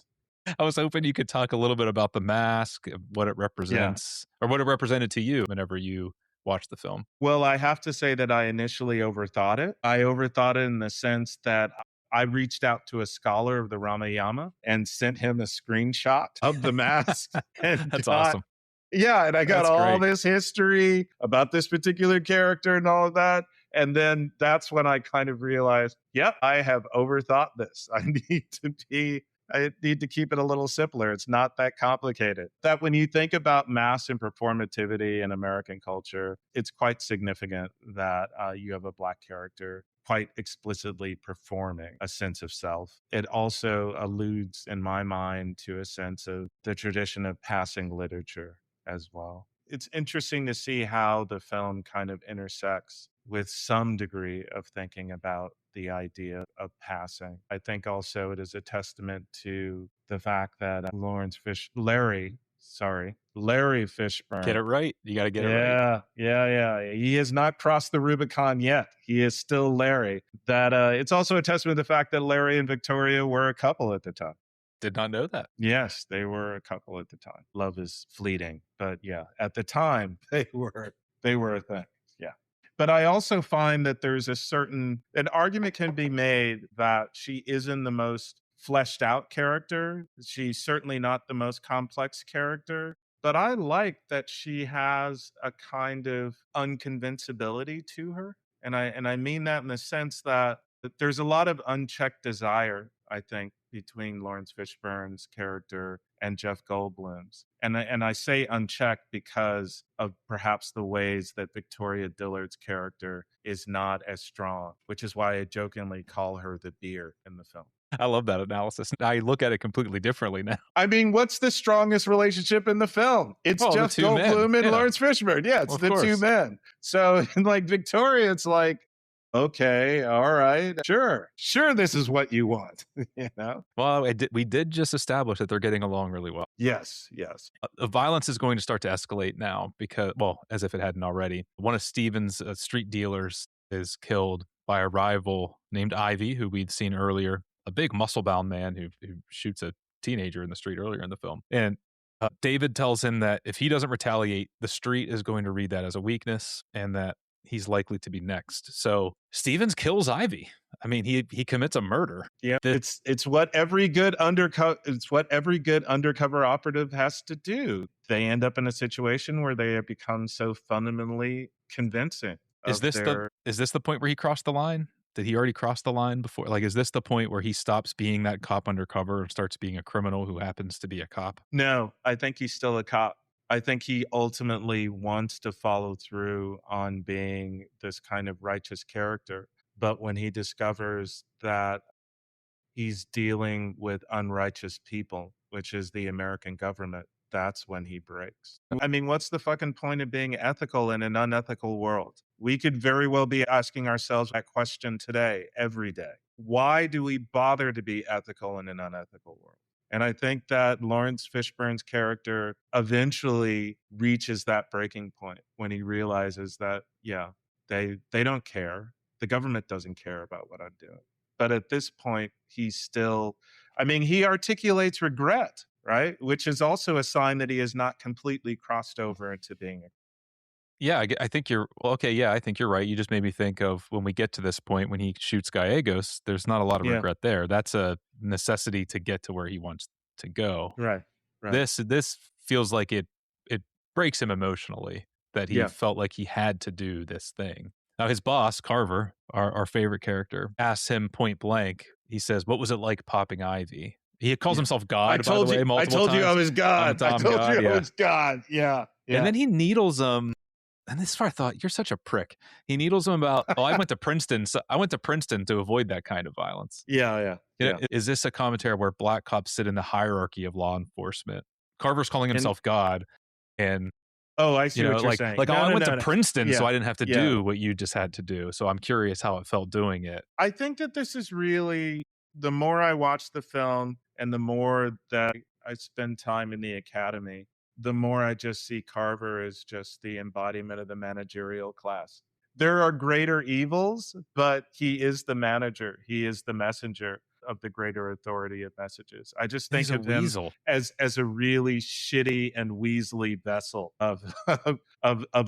I was hoping you could talk a little bit about the mask, what it represents, or what it represented to you whenever you watched the film. Well, I have to say that I initially overthought it. I overthought it in the sense that I reached out to a scholar of the Ramayana and sent him a screenshot of the mask. And That's got- awesome. Yeah, and I got That's all great. this history about this particular character and all of that. And then that's when I kind of realized, yep, I have overthought this. I need to keep it a little simpler. It's not that complicated. That when you think about mass and performativity in American culture, it's quite significant that you have a Black character quite explicitly performing a sense of self. It also alludes, in my mind, to a sense of the tradition of passing literature as well. It's interesting to see how the film kind of intersects with some degree of thinking about the idea of passing. I think also it is a testament to the fact that Larry Fishburne. Get it right. You got to get it right. Yeah. He has not crossed the Rubicon yet. He is still Larry. That it's also a testament to the fact that Larry and Victoria were a couple at the time. Did not know that. Yes, they were a couple at the time. Love is fleeting, but yeah, at the time they were a thing. Yeah. But I also find that there's an argument can be made that she isn't the most fleshed out character. She's certainly not the most complex character, but I like that she has a kind of unconvincibility to her. And I mean that in the sense that there's a lot of unchecked desire, I think, between Lawrence Fishburne's character and Jeff Goldblum's. And I say unchecked because of perhaps the ways that Victoria Dillard's character is not as strong, which is why I jokingly call her the beer in the film. I love that analysis. I look at it completely differently now. I mean, what's the strongest relationship in the film? It's Well, the Jeff two men. Goldblum and Yeah. Lawrence Fishburne. Yeah, it's Of the two course. men. So, like Victoria, it's like, okay, all right, sure, this is what you want, you know? Well, we did just establish that they're getting along really well. Yes. The violence is going to start to escalate now because, well, as if it hadn't already. One of Steven's street dealers is killed by a rival named Ivy, who we'd seen earlier, a big muscle-bound man who shoots a teenager in the street earlier in the film. And David tells him that if he doesn't retaliate, the street is going to read that as a weakness and that he's likely to be next. So Stevens kills Ivy. I mean, he commits a murder. Yeah, it's what every good undercover operative has to do. They end up in a situation where they have become so fundamentally convincing. Is this the point where he crossed the line? Did he already cross the line before? Like, is this the point where he stops being that cop undercover and starts being a criminal who happens to be a cop? No, I think he's still a cop. I think he ultimately wants to follow through on being this kind of righteous character. But when he discovers that he's dealing with unrighteous people, which is the American government, that's when he breaks. I mean, what's the fucking point of being ethical in an unethical world? We could very well be asking ourselves that question today, every day. Why do we bother to be ethical in an unethical world? And I think that Lawrence Fishburne's character eventually reaches that breaking point when he realizes that, yeah, they don't care. The government doesn't care about what I'm doing. But at this point, he's still, I mean, he articulates regret, right? Which is also a sign that he has not completely crossed over into being a. Yeah, I think you're well, okay. Yeah, I think you're right. You just made me think of when we get to this point when he shoots Gallegos. There's not a lot of Yeah. regret there. That's a necessity to get to where he wants to go. Right. This feels like it breaks him emotionally that he felt like he had to do this thing. Now his boss Carver, our favorite character, asks him point blank. He says, "What was it like popping Ivy?" He calls himself God. By the way, multiple I told times. you I was God. I told you I was God. Yeah. And then he needles him. And this is where I thought, you're such a prick. He needles him about, I went to Princeton. So I went to Princeton to avoid that kind of violence. Yeah. Is this a commentary where black cops sit in the hierarchy of law enforcement? Carver's calling himself God. And I see what you're saying. Like, I went to Princeton, so I didn't have to do what you just had to do. So I'm curious how it felt doing it. I think that this is really, the more I watch the film and the more that I spend time in the academy, the more I just see Carver as just the embodiment of the managerial class. There are greater evils, but he is the manager. He is the messenger of the greater authority of messages. I just think of him as a really shitty and weaselly vessel of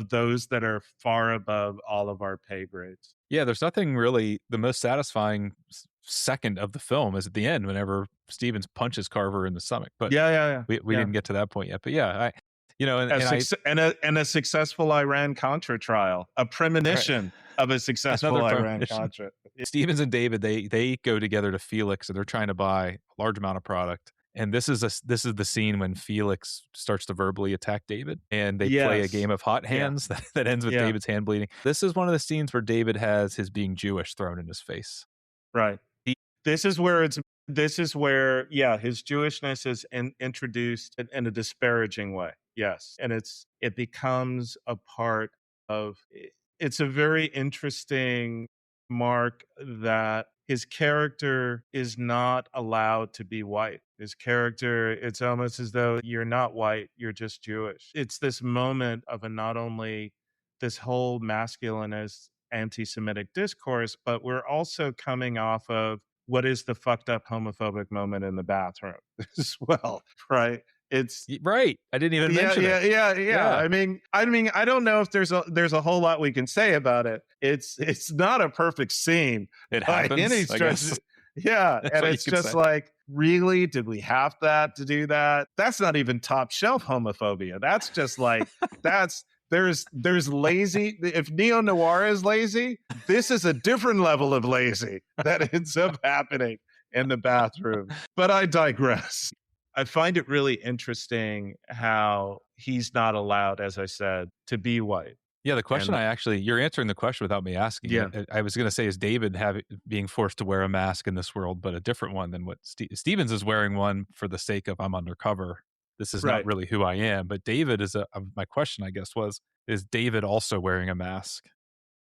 those that are far above all of our pay grades. Yeah, there's nothing really. The most satisfying second of the film is at the end whenever Stevens punches Carver in the stomach. But we didn't get to that point yet. But yeah, a successful Iran-Contra trial, a premonition of a successful Iran-Contra. Stevens and David, they go together to Felix, and they're trying to buy a large amount of product. And this is the scene when Felix starts to verbally attack David, and they play a game of hot hands that ends with David's hand bleeding. This is one of the scenes where David has his being Jewish thrown in his face. Right. This is where his Jewishness is introduced in a disparaging way. Yes. And it becomes a part of, it's a very interesting mark that his character is not allowed to be white. His character, it's almost as though you're not white, you're just Jewish. It's this moment of not only this whole masculinist anti-Semitic discourse, but we're also coming off of what is the fucked up homophobic moment in the bathroom as well, right? It's right. I didn't even mention it. Yeah. I mean, I don't know if there's a whole lot we can say about it. It's not a perfect scene. It happens. Any stretch. Yeah, and it's just like, really, did we have to do that? That's not even top shelf homophobia. That's just like there's lazy. If neo-noir is lazy, this is a different level of lazy that ends up happening in the bathroom. But I digress. I find it really interesting how he's not allowed, as I said, to be white. Yeah, the question you're answering the question without me asking. Yeah. I was going to say, is David being forced to wear a mask in this world, but a different one than what Stevens is wearing one for the sake of I'm undercover. This is not really who I am. But David my question, I guess, is David also wearing a mask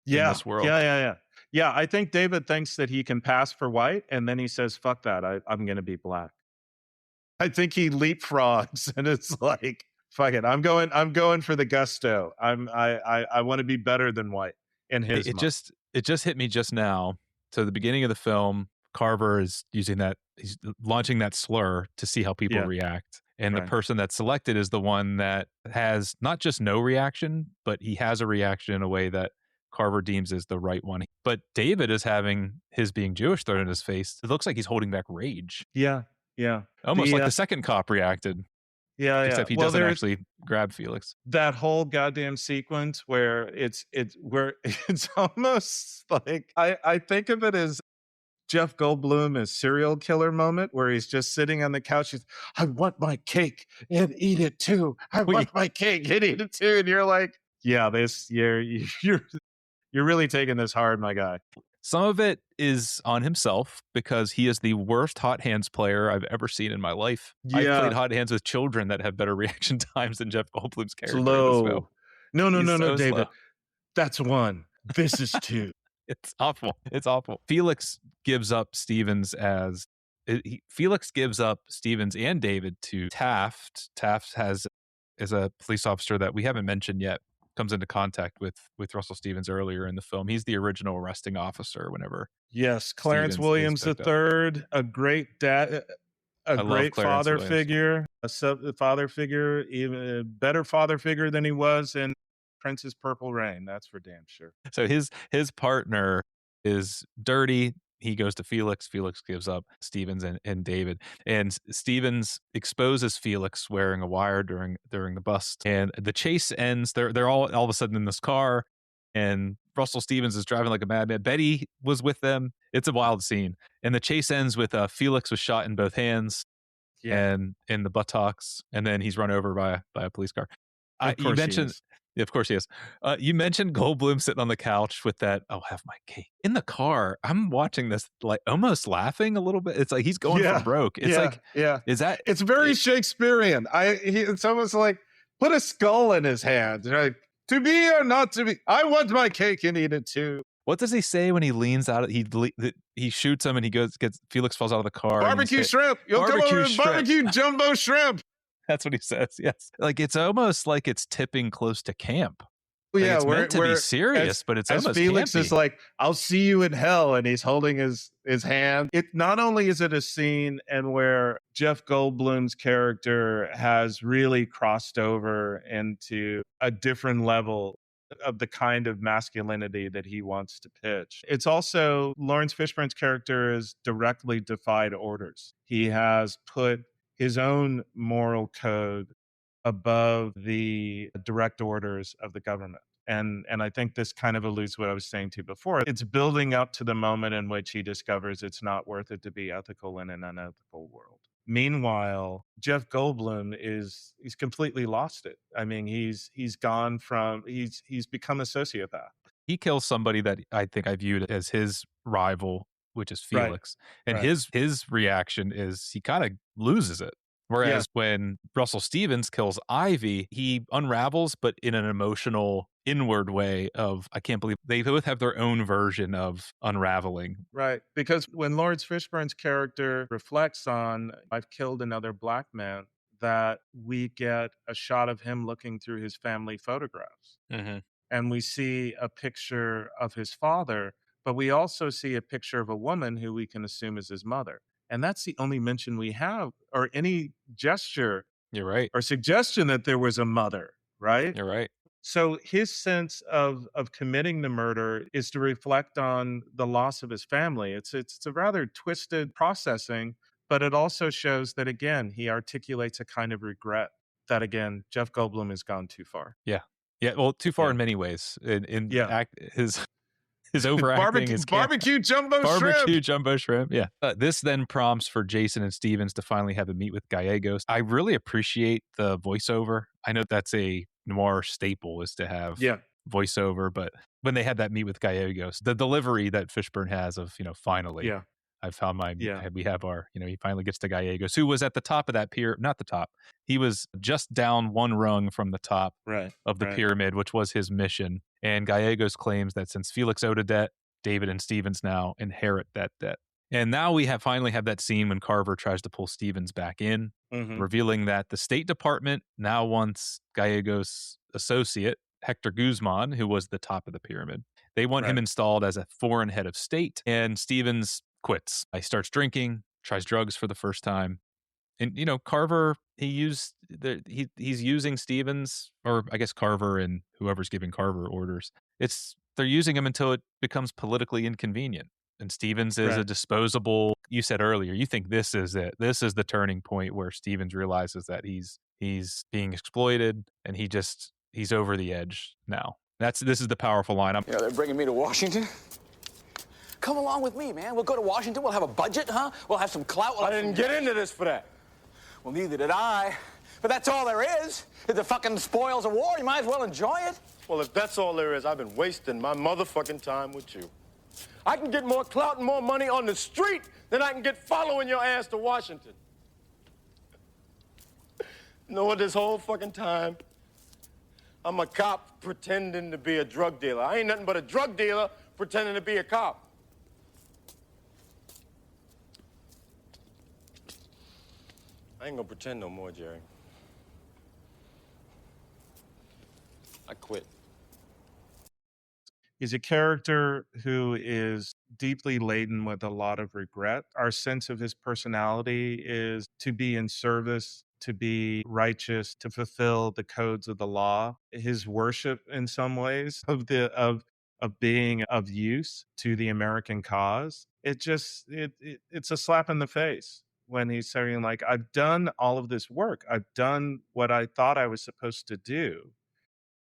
in this world? Yeah, I think David thinks that he can pass for white, and then he says, fuck that, I'm going to be black. I think he leapfrogs, and it's like, fuck it, I'm going for the gusto. I want to be better than white in his mind. It just hit me just now. So the beginning of the film, Carver is he's launching that slur to see how people react. And the person that's selected is the one that has not just no reaction, but he has a reaction in a way that Carver deems as the right one. But David is having his being Jewish thrown in his face. It looks like he's holding back rage. Yeah. Almost like the second cop reacted. Except he doesn't actually grab Felix. That whole goddamn sequence where it's almost like I think of it as Jeff Goldblum as serial killer moment where he's just sitting on the couch. I want my cake and eat it too. I want my cake and eat it too. And you're like, yeah, you're really taking this hard, my guy. Some of it is on himself because he is the worst hot hands player I've ever seen in my life. I've played hot hands with children that have better reaction times than Jeff Goldblum's character. Slow. No, David. Slow. That's one. This is two. It's awful. Felix gives up Stevens as Felix gives up Stevens and David to Taft. Taft is a police officer that we haven't mentioned yet, comes into contact with Russell Stevens earlier in the film. He's the original arresting officer whenever. Yes, Clarence Stevens Williams III, a great dad, a great father figure, father figure, even a better father figure than he was in Prince's Purple Rain. That's for damn sure. So his partner is dirty. He goes to Felix. Felix gives up Stevens and David. And Stevens exposes Felix wearing a wire during the bust. And the chase ends. They're all of a sudden in this car. And Russell Stevens is driving like a madman. Betty was with them. It's a wild scene. And the chase ends with Felix was shot in both hands and in the buttocks. And then he's run over by a police car. You mentioned... Yeah, of course he is. You mentioned Goldblum sitting on the couch with that, I'll have my cake. In the car, I'm watching this like almost laughing a little bit. It's like he's going for broke. It's is that... It's very Shakespearean. It's almost like put a skull in his hand. Right? To be or not to be, I want my cake and eat it too. What does he say when he leans out? He shoots him and he Felix falls out of the car. Barbecue shrimp. You'll come over and barbecue jumbo shrimp. That's what he says. Yes. Like it's almost like it's tipping close to camp. Well, like it's meant to be serious, but it's almost Felix campy. Is like, I'll see you in hell. And he's holding his hand. It not only is it a scene and where Jeff Goldblum's character has really crossed over into a different level of the kind of masculinity that he wants to pitch. It's also Lawrence Fishburne's character has directly defied orders. He has put his own moral code above the direct orders of the government. And I think this kind of alludes to what I was saying to you before. It's building up to the moment in which he discovers it's not worth it to be ethical in an unethical world. Meanwhile, Jeff Goldblum he's completely lost it. I mean, he's become a sociopath. He kills somebody that I think I viewed as his rival, which is Felix. Right. And his reaction is he kind of loses it. Whereas when Russell Stevens kills Ivy, he unravels, but in an emotional, inward way of, I can't believe they both have their own version of unraveling. Right. Because when Lawrence Fishburne's character reflects on, I've killed another black man, that we get a shot of him looking through his family photographs. Mm-hmm. And we see a picture of his father, but we also see a picture of a woman who we can assume is his mother. And that's the only mention we have, or any gesture. You're right. Or suggestion that there was a mother, right? You're right. So his sense of committing the murder is to reflect on the loss of his family. It's a rather twisted processing, but it also shows that, again, he articulates a kind of regret that, again, Jeff Goldblum has gone too far. Yeah. Yeah. Well, too far in many ways. His overacting, his barbecue jumbo shrimp. Yeah. This then prompts for Jason and Stevens to finally have a meet with Gallegos. I really appreciate the voiceover. I know that's a noir staple, is to have voiceover, but when they had that meet with Gallegos, the delivery that Fishburne has of, finally, I found we have our, he finally gets to Gallegos, who was at the top of that pier, not the top. He was just down one rung from the top of the pyramid, which was his mission. And Gallegos claims that since Felix owed a debt, David and Stevens now inherit that debt. And now we finally have that scene when Carver tries to pull Stevens back in, revealing that the State Department now wants Gallegos' associate, Hector Guzman, who was the top of the pyramid. They want him installed as a foreign head of state, and Stevens quits. He starts drinking, tries drugs for the first time. And, Carver, he's using Stevens, or I guess Carver and whoever's giving Carver orders. They're using him until it becomes politically inconvenient. And Stevens is a disposable. You said earlier, you think this is it. This is the turning point where Stevens realizes that he's being exploited, and he's over the edge now. This is the powerful line. They're bringing me to Washington. Come along with me, man. We'll go to Washington. We'll have a budget, huh? We'll have some clout. I didn't get into this for that. Well, neither did I. But that's all there is. It's the fucking spoils of war. You might as well enjoy it. Well, if that's all there is, I've been wasting my motherfucking time with you. I can get more clout and more money on the street than I can get following your ass to Washington. You know what, this whole fucking time, I'm a cop pretending to be a drug dealer. I ain't nothing but a drug dealer pretending to be a cop. I ain't gonna pretend no more, Jerry. I quit. He's a character who is deeply laden with a lot of regret. Our sense of his personality is to be in service, to be righteous, to fulfill the codes of the law. His worship, in some ways, of being of use to the American cause. It's a slap in the face when he's saying, like, I've done all of this work. I've done what I thought I was supposed to do.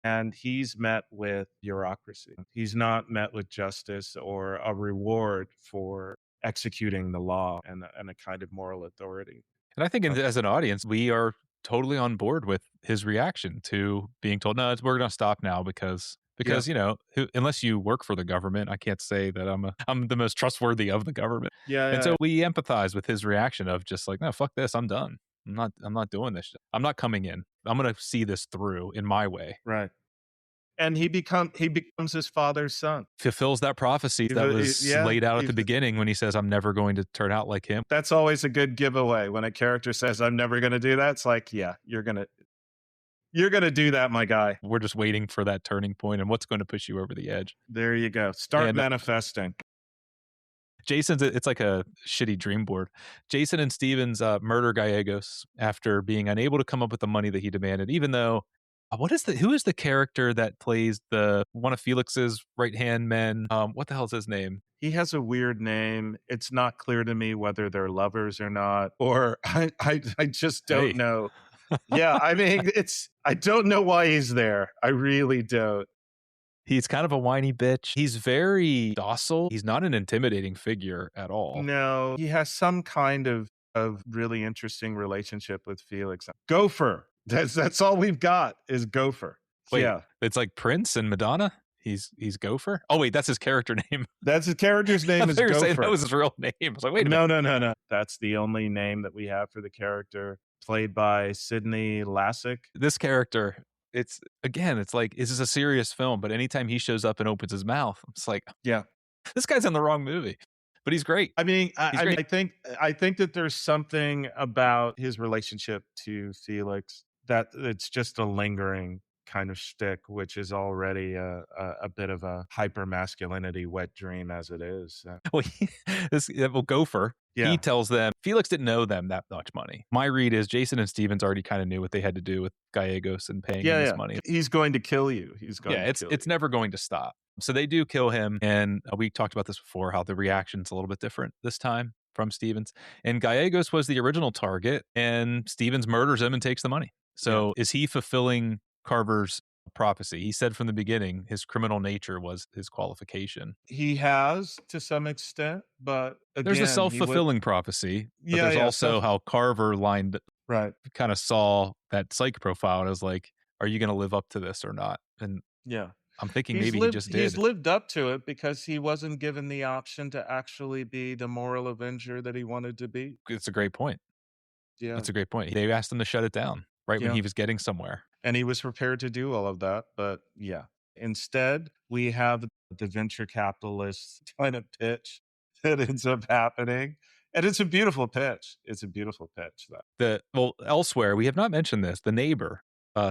And he's met with bureaucracy. He's not met with justice or a reward for executing the law and a kind of moral authority. And I think as an audience, we are totally on board with his reaction to being told, no, we're going to stop now because you know, unless you work for the government, I can't say that I'm the most trustworthy of the government. And so we empathize with his reaction of just like, no, fuck this, I'm done. I'm not doing this. I'm not coming in. I'm going to see this through in my way. Right. And he becomes his father's son. Fulfills that prophecy that was laid out at the beginning when he says, I'm never going to turn out like him. That's always a good giveaway. When a character says, I'm never going to do that, it's like, yeah, you're going to do that, my guy. We're just waiting for that turning point and what's going to push you over the edge. There you go. Start manifesting. It's like a shitty dream board. Jason and Stevens murder Gallegos after being unable to come up with the money that he demanded, even though who is the character that plays one of Felix's right-hand men? What the hell is his name? He has a weird name. It's not clear to me whether they're lovers or not, or I just don't know. Yeah, I mean, I don't know why he's there. I really don't. He's kind of a whiny bitch. He's very docile. He's not an intimidating figure at all. No, he has some kind of really interesting relationship with Felix. Gopher. That's all we've got is Gopher. Wait, yeah. It's like Prince and Madonna? He's Gopher? Oh, wait, that's his character name. That's his character's name is Gopher. That was his real name. I was like, wait a minute. No. That's the only name that we have for the character, played by Sidney Lassick. This character, it's like, is this a serious film? But anytime he shows up and opens his mouth, it's like, yeah, this guy's in the wrong movie. But he's great. I mean, I think that there's something about his relationship to Felix that it's just a lingering kind of shtick, which is already a bit of a hyper masculinity wet dream as it is. Well, Gopher. Yeah. He tells them Felix didn't know them that much money. My read is Jason and Stevens already kind of knew what they had to do with Gallegos and paying him this money. He's going to kill you. It's never going to stop. So they do kill him, and we talked about this before, how the reaction's a little bit different this time from Stevens. And Gallegos was the original target, and Stevens murders him and takes the money. So is he fulfilling Carver's prophecy? He said from the beginning his criminal nature was his qualification. He has to some extent, but again, there's a self-fulfilling prophecy, but there's also how Carver kind of saw that psych profile and was like, are you going to live up to this or not? And I'm thinking he just did. He's lived up to it because he wasn't given the option to actually be the moral avenger that he wanted to be. It's a great point. Yeah. That's a great point. They asked him to shut it down when he was getting somewhere. And he was prepared to do all of that. But instead, we have the venture capitalist kind of pitch that ends up happening. And it's a beautiful pitch. Elsewhere, we have not mentioned this. The neighbor,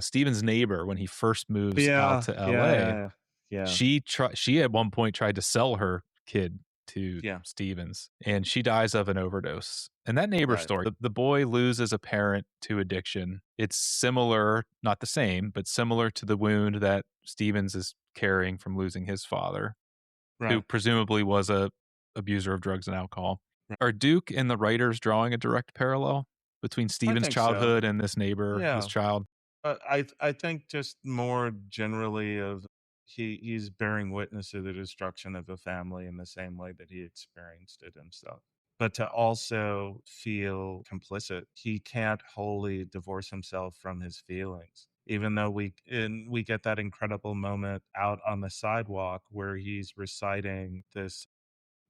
Steven's neighbor, when he first moves out to LA, she at one point tried to sell her kid to Stevens, and she dies of an overdose. And that neighbor story, the boy loses a parent to addiction. It's similar, not the same, but similar to the wound that Stevens is carrying from losing his father, who presumably was a abuser of drugs and alcohol. Are Duke and the writers drawing a direct parallel between Stevens' childhood and this neighbor, this child? I think just more generally of he's bearing witness to the destruction of a family in the same way that he experienced it himself. But to also feel complicit, he can't wholly divorce himself from his feelings. Even though we get that incredible moment out on the sidewalk where he's reciting this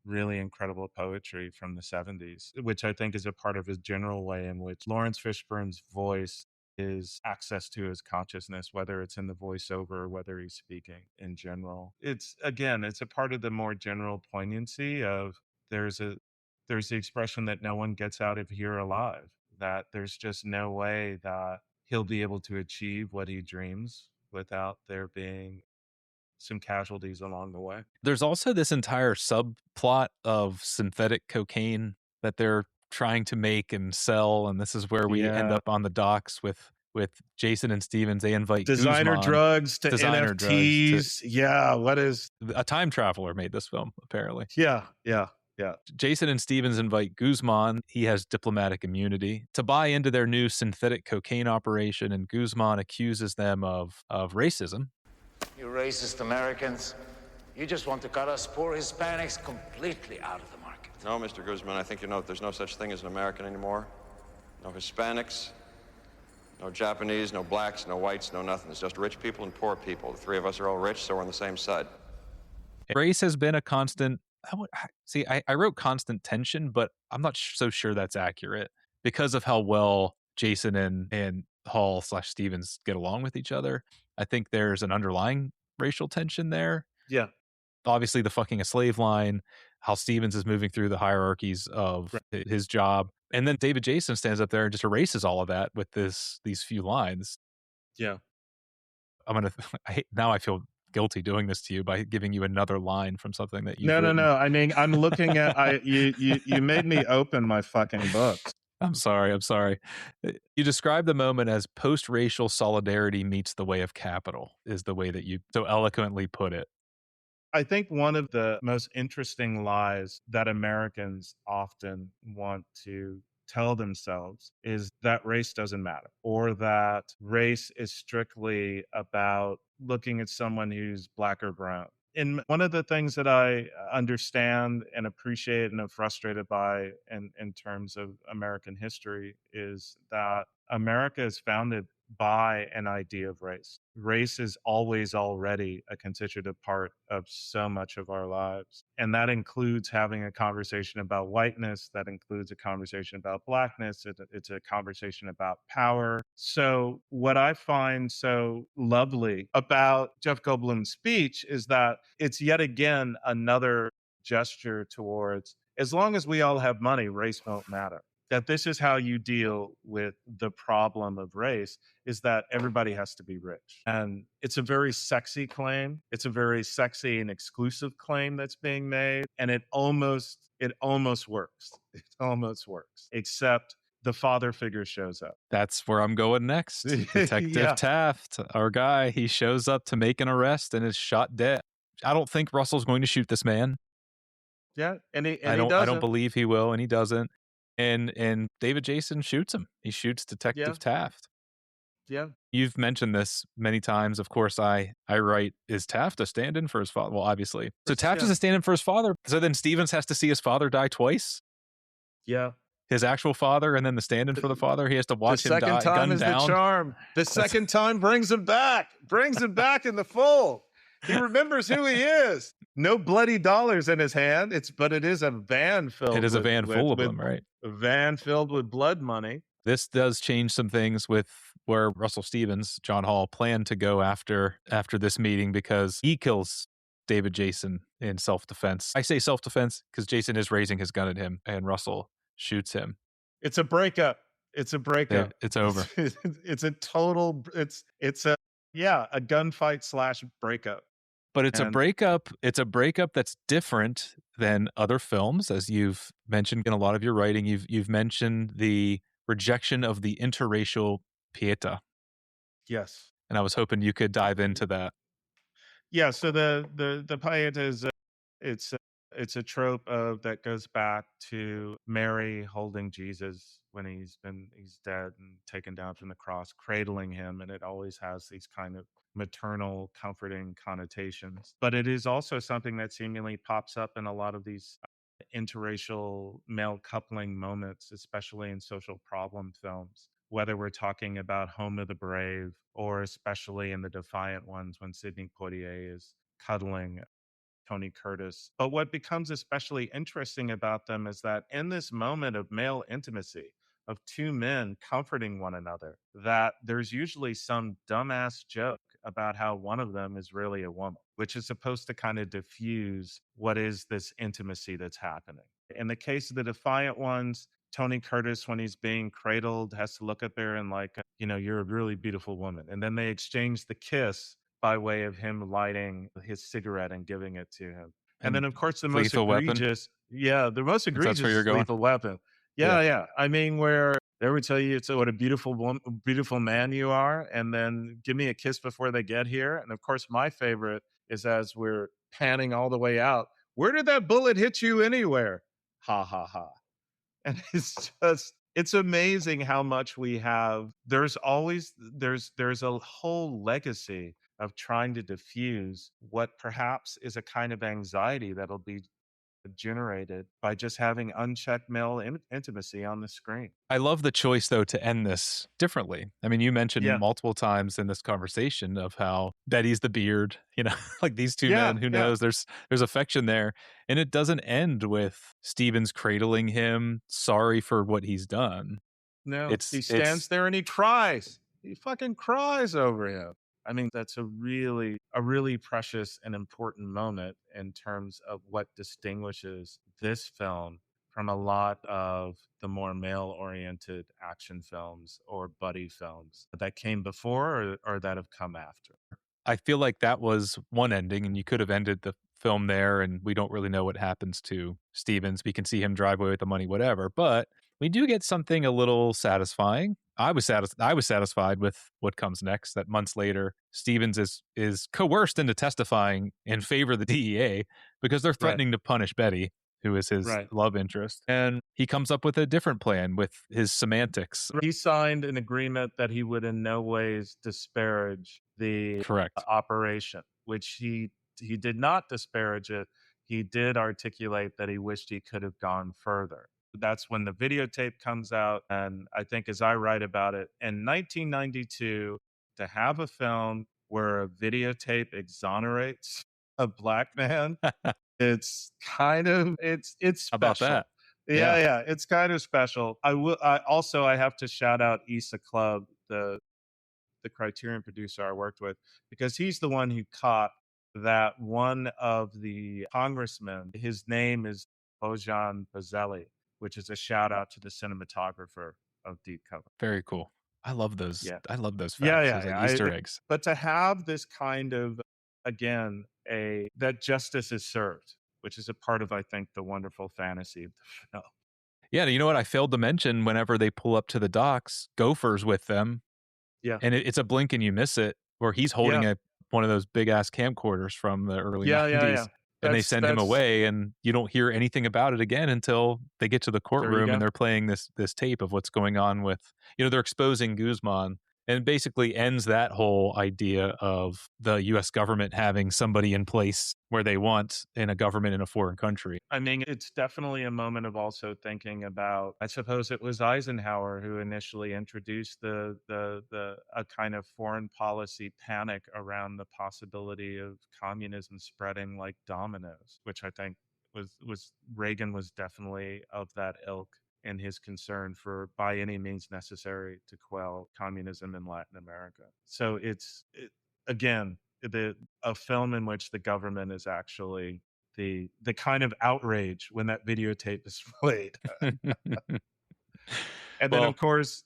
really incredible poetry from the 70s, which I think is a part of his general way in which Lawrence Fishburne's voice is access to his consciousness, whether it's in the voiceover or whether he's speaking in general. It's a part of the more general poignancy of there's the expression that no one gets out of here alive, that there's just no way that he'll be able to achieve what he dreams without there being some casualties along the way. There's also this entire subplot of synthetic cocaine that they're trying to make and sell, and this is where we end up on the docks with Jason and Stevens. They invite Designer Guzman, drugs to designer NFTs. Yeah, what is a time traveler made this film, apparently. Yeah. Jason and Stevens invite Guzman. He has diplomatic immunity to buy into their new synthetic cocaine operation, and Guzman accuses them of racism. You racist Americans. You just want to cut us poor Hispanics completely out of the market. No, Mr. Guzman, I think you know there's no such thing as an American anymore. No Hispanics, no Japanese, no blacks, no whites, no nothing. It's just rich people and poor people. The three of us are all rich, so we're on the same side. Race has been a constant. I wrote constant tension, but I'm not so sure that's accurate because of how well Jason and Hall / Stevens get along with each other. I think there's an underlying racial tension there. Yeah. Obviously, the fucking a slave line, how Stevens is moving through the hierarchies of his job. And then David Jason stands up there and just erases all of that with these few lines. Yeah. Now I feel guilty doing this to you by giving you another line from something that you No. I mean, I'm looking at you made me open my fucking books. I'm sorry. You describe the moment as post-racial solidarity meets the way of capital, is the way that you so eloquently put it. I think one of the most interesting lies that Americans often want to tell themselves is that race doesn't matter, or that race is strictly about looking at someone who's black or brown. And one of the things that I understand and appreciate and am frustrated by in terms of American history is that America is founded by an idea of race. Race is always already a constitutive part of so much of our lives. And that includes having a conversation about whiteness, that includes a conversation about blackness, it's a conversation about power. So what I find so lovely about Jeff Goldblum's speech is that it's yet again another gesture towards, as long as we all have money, race won't matter. That this is how you deal with the problem of race, is that everybody has to be rich. And it's a very sexy claim. It's a very sexy and exclusive claim that's being made. And it almost works. It almost works, except the father figure shows up. That's where I'm going next. Detective Taft, our guy, he shows up to make an arrest and is shot dead. I don't think Russell's going to shoot this man. Yeah, I don't believe he will, and he doesn't. And David Jason shoots him. He shoots Detective Taft. Yeah. You've mentioned this many times. Of course, I write, is Taft a stand-in for his father? Well, obviously. So Taft is a stand-in for his father. So then Stevens has to see his father die twice? Yeah. His actual father and then the stand-in for the father? He has to watch him die. The second time is the charm. The second time brings him back. Brings him back in the fold. He remembers who he is. No bloody dollars in his hand. But it is a van filled. It is a van full of them, right? A van filled with blood money. This does change some things with where Russell Stevens, John Hall, planned to go after this meeting, because he kills David Jason in self-defense. I say self-defense because Jason is raising his gun at him and Russell shoots him. It's a breakup. It's over. It's a total. It's a gunfight / breakup. But it's a breakup. It's a breakup that's different than other films, as you've mentioned in a lot of your writing. You've mentioned the rejection of the interracial pieta. Yes. And I was hoping you could dive into that. Yeah. So the pieta is it's a trope that goes back to Mary holding Jesus when he's dead and taken down from the cross, cradling him, and it always has these kind of maternal, comforting connotations. But it is also something that seemingly pops up in a lot of these interracial male coupling moments, especially in social problem films, whether we're talking about Home of the Brave or especially in The Defiant Ones when Sidney Poitier is cuddling Tony Curtis. But what becomes especially interesting about them is that in this moment of male intimacy, of two men comforting one another, that there's usually some dumbass joke about how one of them is really a woman, which is supposed to kind of diffuse what is this intimacy that's happening. In the case of The Defiant Ones, Tony Curtis, when he's being cradled, has to look at her and like, you're a really beautiful woman. And then they exchange the kiss by way of him lighting his cigarette and giving it to him. And then, of course, the most Lethal Weapon. egregious, the most If that's where egregious you're is going. Lethal Weapon. Yeah. I mean, where they would tell you what a beautiful man you are, and then give me a kiss before they get here. And of course, my favorite is as we're panning all the way out. Where did that bullet hit you anywhere? Ha ha ha. And it's amazing how much we have. There's a whole legacy of trying to diffuse what perhaps is a kind of anxiety that'll be generated by just having unchecked male intimacy on the screen. I love the choice, though, to end this differently. I mean, you mentioned multiple times in this conversation of how Betty's the beard, like these two men, who knows, there's affection there. And it doesn't end with Stevens cradling him, sorry for what he's done. No, he stands there and he cries. He fucking cries over him. I mean, that's a really precious and important moment in terms of what distinguishes this film from a lot of the more male-oriented action films or buddy films that came before or that have come after. I feel like that was one ending, and you could have ended the film there, and we don't really know what happens to Stevens. We can see him drive away with the money, whatever, but we do get something a little satisfying. I was satisfied with what comes next, that months later, Stevens is coerced into testifying in favor of the DEA because they're threatening to punish Betty, who is his love interest. And he comes up with a different plan with his semantics. He signed an agreement that he would in no ways disparage the operation, which he did not disparage it. He did articulate that he wished he could have gone further. That's when the videotape comes out. And I think, as I write about it, in 1992, to have a film where a videotape exonerates a black man, it's special. About that. Yeah, it's kind of special. I have to shout out Issa Club, the Criterion producer I worked with, because he's the one who caught that one of the congressmen, his name is Bojan Bazelli, which is a shout out to the cinematographer of Deep Cover. Very cool. I love those. Yeah. I love those facts. Yeah, those like Easter eggs. But to have this kind of, again, that justice is served, which is a part of, I think, the wonderful fantasy of the film. Yeah, you know what I failed to mention? Whenever they pull up to the docks, Gopher's with them. Yeah, and it's a blink and you miss it, where he's holding one of those big ass camcorders from the early 90s. And they send him away, and you don't hear anything about it again until they get to the courtroom and they're playing this tape of what's going on with, they're exposing Guzman, and basically ends that whole idea of the U.S. government having somebody in place where they want in a government in a foreign country. I mean, it's definitely a moment of also thinking about, I suppose it was Eisenhower who initially introduced a kind of foreign policy panic around the possibility of communism spreading like dominoes, which I think was Reagan was definitely of that ilk in his concern for, by any means necessary, to quell communism in Latin America. So again, a film in which the government is actually the kind of outrage when that videotape is played. And then, of course,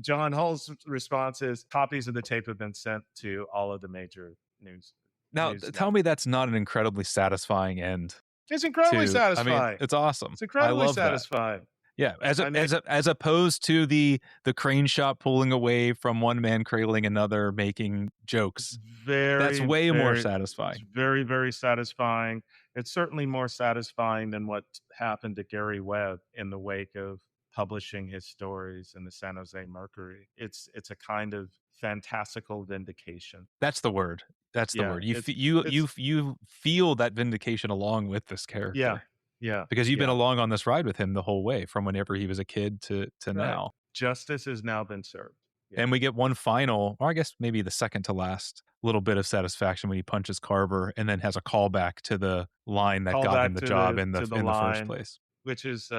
John Hull's response is copies of the tape have been sent to all of the major news. Now, tell me that's not an incredibly satisfying end. It's incredibly satisfying. I mean, it's awesome. It's incredibly satisfying. Yeah, as opposed to the crane shot pulling away from one man cradling another, making jokes. That's way more satisfying. It's very, very satisfying. It's certainly more satisfying than what happened to Gary Webb in the wake of publishing his stories in the San Jose Mercury. It's a kind of fantastical vindication. That's the word. That's the word. You feel that vindication along with this character. Yeah. Because you've been along on this ride with him the whole way, from whenever he was a kid to now. Justice has now been served. Yeah. And we get one final, or I guess maybe the second to last, little bit of satisfaction when he punches Carver and then has a callback to the line that got him the job in the first place. Which is,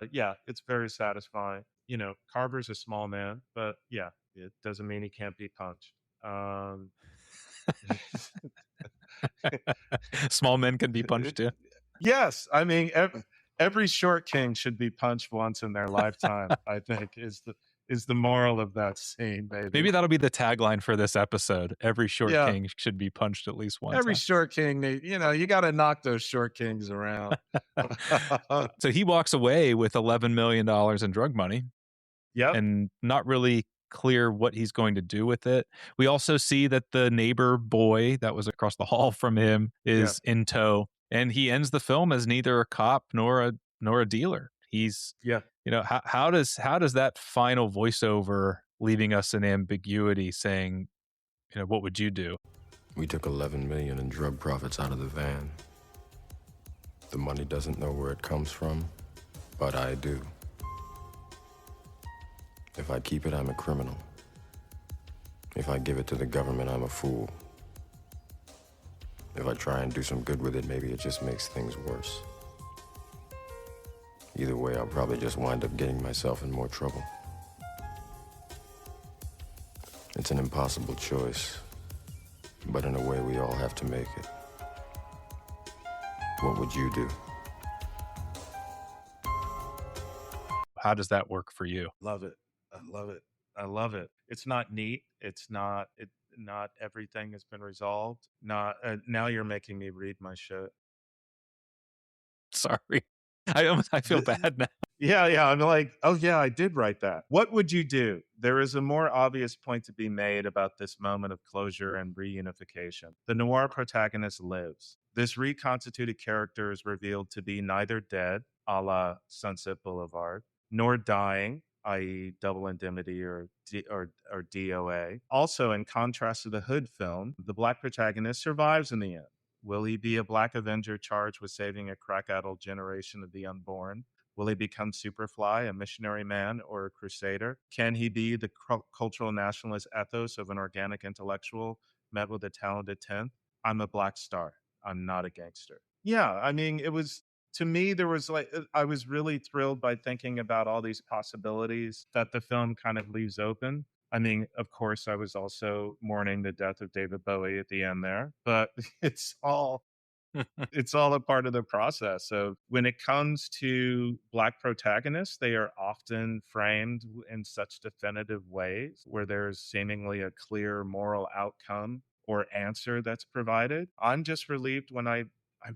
it's very satisfying. Carver's a small man, but it doesn't mean he can't be punched. Small men can be punched too. Yes, I mean every short king should be punched once in their lifetime, I think is the moral of that scene, baby. Maybe that'll be the tagline for this episode. Every short Yeah. king should be punched at least once. Every short king, you got to knock those short kings around. So he walks away with $11 million in drug money. Yep. And not really clear what he's going to do with it. We also see that the neighbor boy that was across the hall from him is in tow, and he ends the film as neither a cop nor a dealer. He's how does that final voiceover leaving us in ambiguity saying, what would you do? We took $11 million in drug profits out of the van. The money doesn't know where it comes from, but I do. If I keep it, I'm a criminal. If I give it to the government, I'm a fool. If I try and do some good with it, maybe it just makes things worse. Either way, I'll probably just wind up getting myself in more trouble. It's an impossible choice, but in a way, we all have to make it. What would you do? How does that work for you? Love it. I love it. It's not neat. Not everything has been resolved. Now you're making me read my shit. Sorry. I feel bad now. Yeah. I'm like, oh yeah, I did write that. What would you do? There is a more obvious point to be made about this moment of closure and reunification. The noir protagonist lives. This reconstituted character is revealed to be neither dead, a la Sunset Boulevard, nor dying, i.e. Double Indemnity or DOA. Also, in contrast to the Hood film, the Black protagonist survives in the end. Will he be a Black Avenger charged with saving a crack-addled generation of the unborn? Will he become Superfly, a missionary man, or a crusader? Can he be the cultural nationalist ethos of an organic intellectual met with a talented 10th? I'm a Black star. I'm not a gangster. Yeah, I mean, it was... To me, I was really thrilled by thinking about all these possibilities that the film kind of leaves open. I mean, of course, I was also mourning the death of David Bowie at the end there, but it's all a part of the process. So when it comes to Black protagonists, they are often framed in such definitive ways where there's seemingly a clear moral outcome or answer that's provided. I'm just relieved when I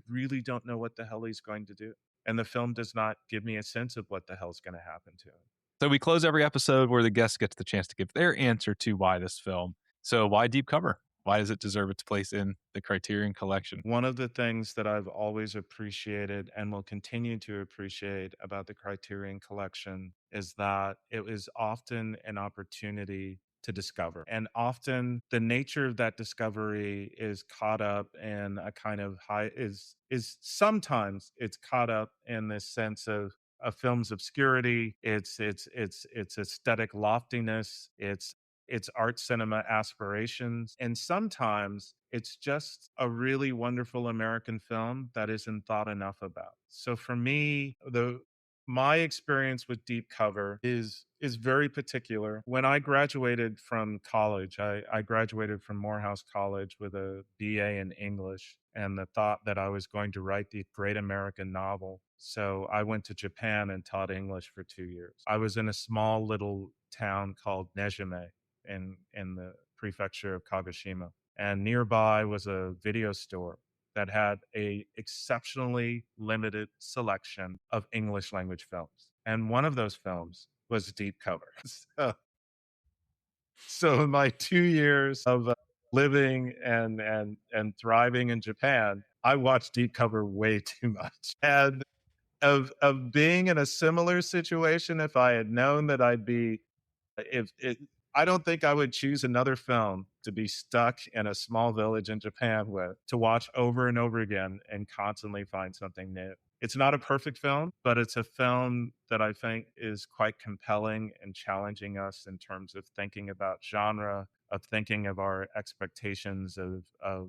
really don't know what the hell he's going to do. And the film does not give me a sense of what the hell's going to happen to him. So we close every episode where the guest gets the chance to give their answer to why this film. So why Deep Cover? Why does it deserve its place in the Criterion Collection? One of the things that I've always appreciated and will continue to appreciate about the Criterion Collection is that it was often an opportunity to discover. And often the nature of that discovery is caught up in a kind of sometimes it's caught up in this sense of a film's obscurity, its aesthetic loftiness, its art cinema aspirations. And sometimes it's just a really wonderful American film that isn't thought enough about. So for me, my experience with Deep Cover is very particular. When I graduated from college, I graduated from Morehouse College with a BA in English and the thought that I was going to write the great American novel. So I went to Japan and taught English for 2 years. I was in a small little town called Nejime in the prefecture of Kagoshima. And nearby was a video store that had a exceptionally limited selection of English language films. And one of those films was Deep Cover. So in my 2 years of living and thriving in Japan, I watched Deep Cover way too much. And of being in a similar situation, if I had known that I don't think I would choose another film to be stuck in a small village in Japan with, to watch over and over again and constantly find something new. It's not a perfect film, but it's a film that I think is quite compelling and challenging us in terms of thinking about genre, of thinking of our expectations of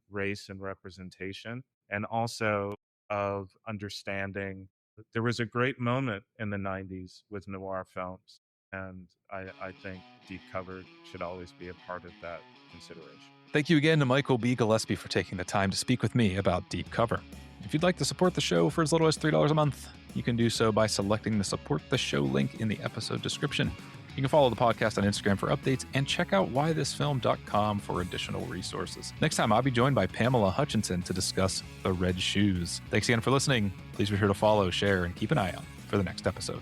race and representation, and also of understanding. There was a great moment in the 90s with noir films. And I think Deep Cover should always be a part of that consideration. Thank you again to Michael B. Gillespie for taking the time to speak with me about Deep Cover. If you'd like to support the show for as little as $3 a month, you can do so by selecting the Support the Show link in the episode description. You can follow the podcast on Instagram for updates and check out whythisfilm.com for additional resources. Next time, I'll be joined by Pamela Hutchinson to discuss The Red Shoes. Thanks again for listening. Please be sure to follow, share, and keep an eye out for the next episode.